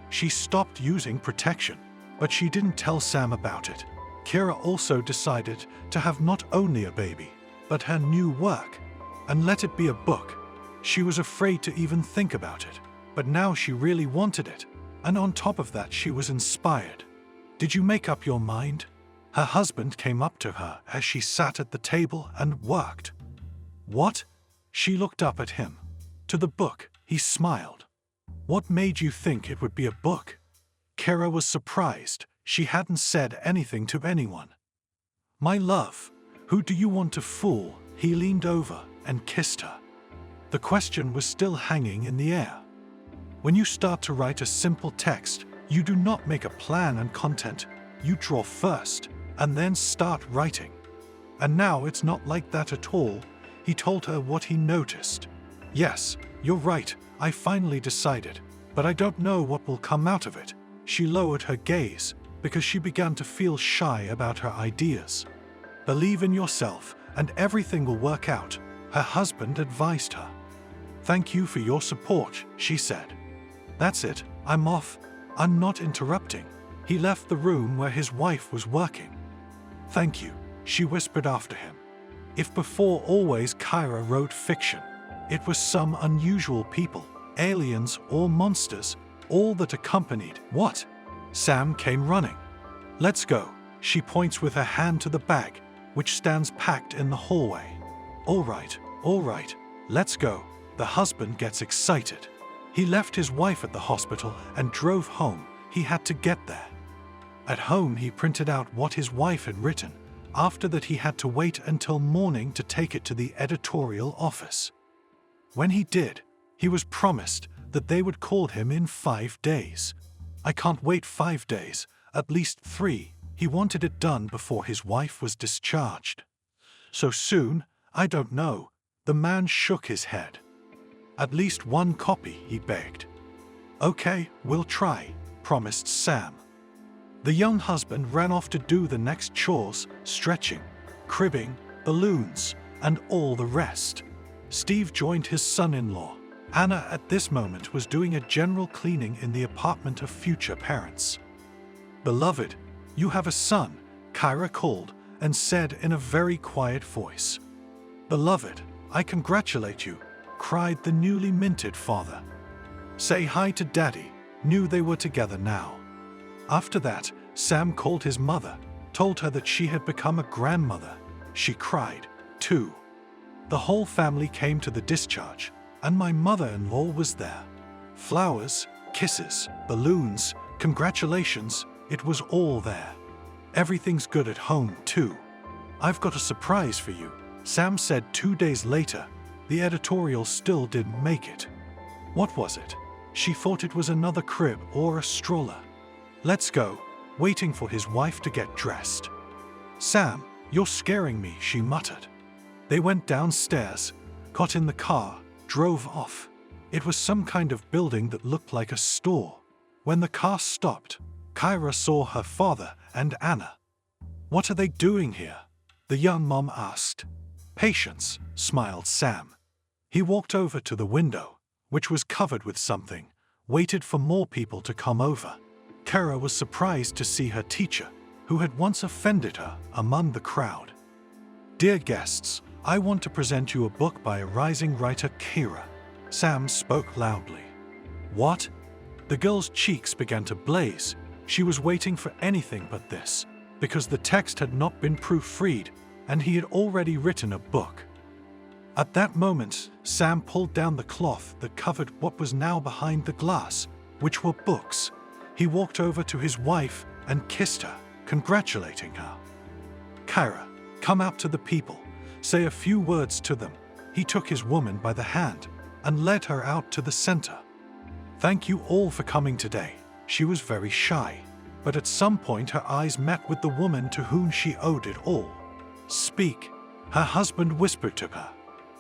She stopped using protection, but she didn't tell Sam about it. Kira also decided to have not only a baby, but her new work, and let it be a book. She was afraid to even think about it, but now she really wanted it, and on top of that she was inspired. "Did you make up your mind?" Her husband came up to her as she sat at the table and worked. "What?" She looked up at him. "To the book," he smiled. "What made you think it would be a book?" Kara was surprised. She hadn't said anything to anyone. "My love, who do you want to fool?" He leaned over and kissed her. The question was still hanging in the air. When you start to write a simple text, you do not make a plan and content. You draw first, and then start writing. And now it's not like that at all. He told her what he noticed. "Yes, you're right, I finally decided, but I don't know what will come out of it." She lowered her gaze, because she began to feel shy about her ideas. "Believe in yourself, and everything will work out," her husband advised her. "Thank you for your support," she said. "That's it, I'm off. I'm not interrupting." He left the room where his wife was working. "Thank you," she whispered after him. If before always Kyra wrote fiction, it was some unusual people, aliens or monsters, all that accompanied. "What?" Sam came running. "Let's go." She points with her hand to the bag, which stands packed in the hallway. All right, let's go." The husband gets excited. He left his wife at the hospital and drove home. He had to get there. At home, he printed out what his wife had written. After that, he had to wait until morning to take it to the editorial office. When he did, he was promised that they would call him in 5 days. "I can't wait 5 days, at least 3. He wanted it done before his wife was discharged. "So soon? I don't know." The man shook his head. "At least 1 copy," he begged. "Okay, we'll try," promised Sam. The young husband ran off to do the next chores, stretching, cribbing, balloons, and all the rest. Steve joined his son-in-law. Anna at this moment was doing a general cleaning in the apartment of future parents. "Beloved, you have a son," Kyra called and said in a very quiet voice. "Beloved, I congratulate you," cried the newly minted father. "Say hi to Daddy," knew they were together now. After that, Sam called his mother, told her that she had become a grandmother. She cried, too. The whole family came to the discharge, and my mother-in-law was there. Flowers, kisses, balloons, congratulations, it was all there. Everything's good at home, too. "I've got a surprise for you," Sam said 2 days later. The editorial still didn't make it. What was it? She thought it was another crib or a stroller. "Let's go," waiting for his wife to get dressed. "Sam, you're scaring me," she muttered. They went downstairs, got in the car, drove off. It was some kind of building that looked like a store. When the car stopped, Kyra saw her father and Anna. "What are they doing here?" the young mom asked. "Patience," smiled Sam. He walked over to the window, which was covered with something, waited for more people to come over. Kara was surprised to see her teacher, who had once offended her, among the crowd. "Dear guests, I want to present you a book by a rising writer, Kara," Sam spoke loudly. "What?" The girl's cheeks began to blaze. She was waiting for anything but this, because the text had not been proofread, and he had already written a book. At that moment, Sam pulled down the cloth that covered what was now behind the glass, which were books. He walked over to his wife and kissed her, congratulating her. "Kara, come out to the people. Say a few words to them." He took his woman by the hand and led her out to the center. "Thank you all for coming today." She was very shy, but at some point her eyes met with the woman to whom she owed it all. "Speak," her husband whispered to her.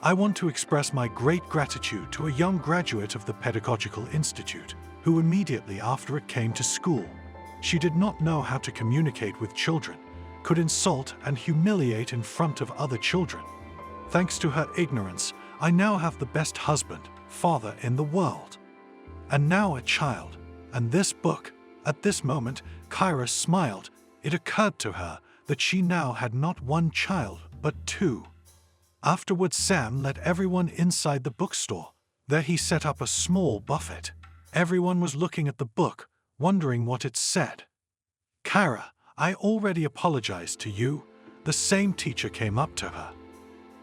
"I want to express my great gratitude to a young graduate of the Pedagogical Institute, who immediately after it came to school. She did not know how to communicate with children, could insult and humiliate in front of other children. Thanks to her ignorance, I now have the best husband, father in the world. And now a child, and this book." At this moment, Kara smiled. It occurred to her that she now had not one child, but two. Afterwards, Sam led everyone inside the bookstore. There he set up a small buffet. Everyone was looking at the book, wondering what it said. "Kara, I already apologized to you." The same teacher came up to her.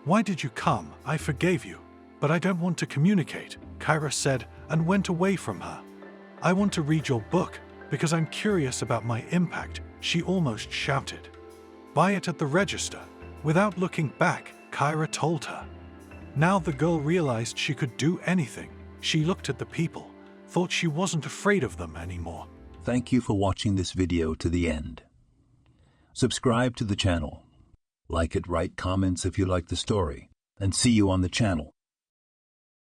"Why did you come? I forgave you. But I don't want to communicate," Kara said and went away from her. "I want to read your book because I'm curious about my impact," she almost shouted. "Buy it at the register." Without looking back, Kara told her. Now the girl realized she could do anything. She looked at the people, thought she wasn't afraid of them anymore. Thank you for watching this video to the end. Subscribe to the channel. Like it, write comments if you like the story, and see you on the channel.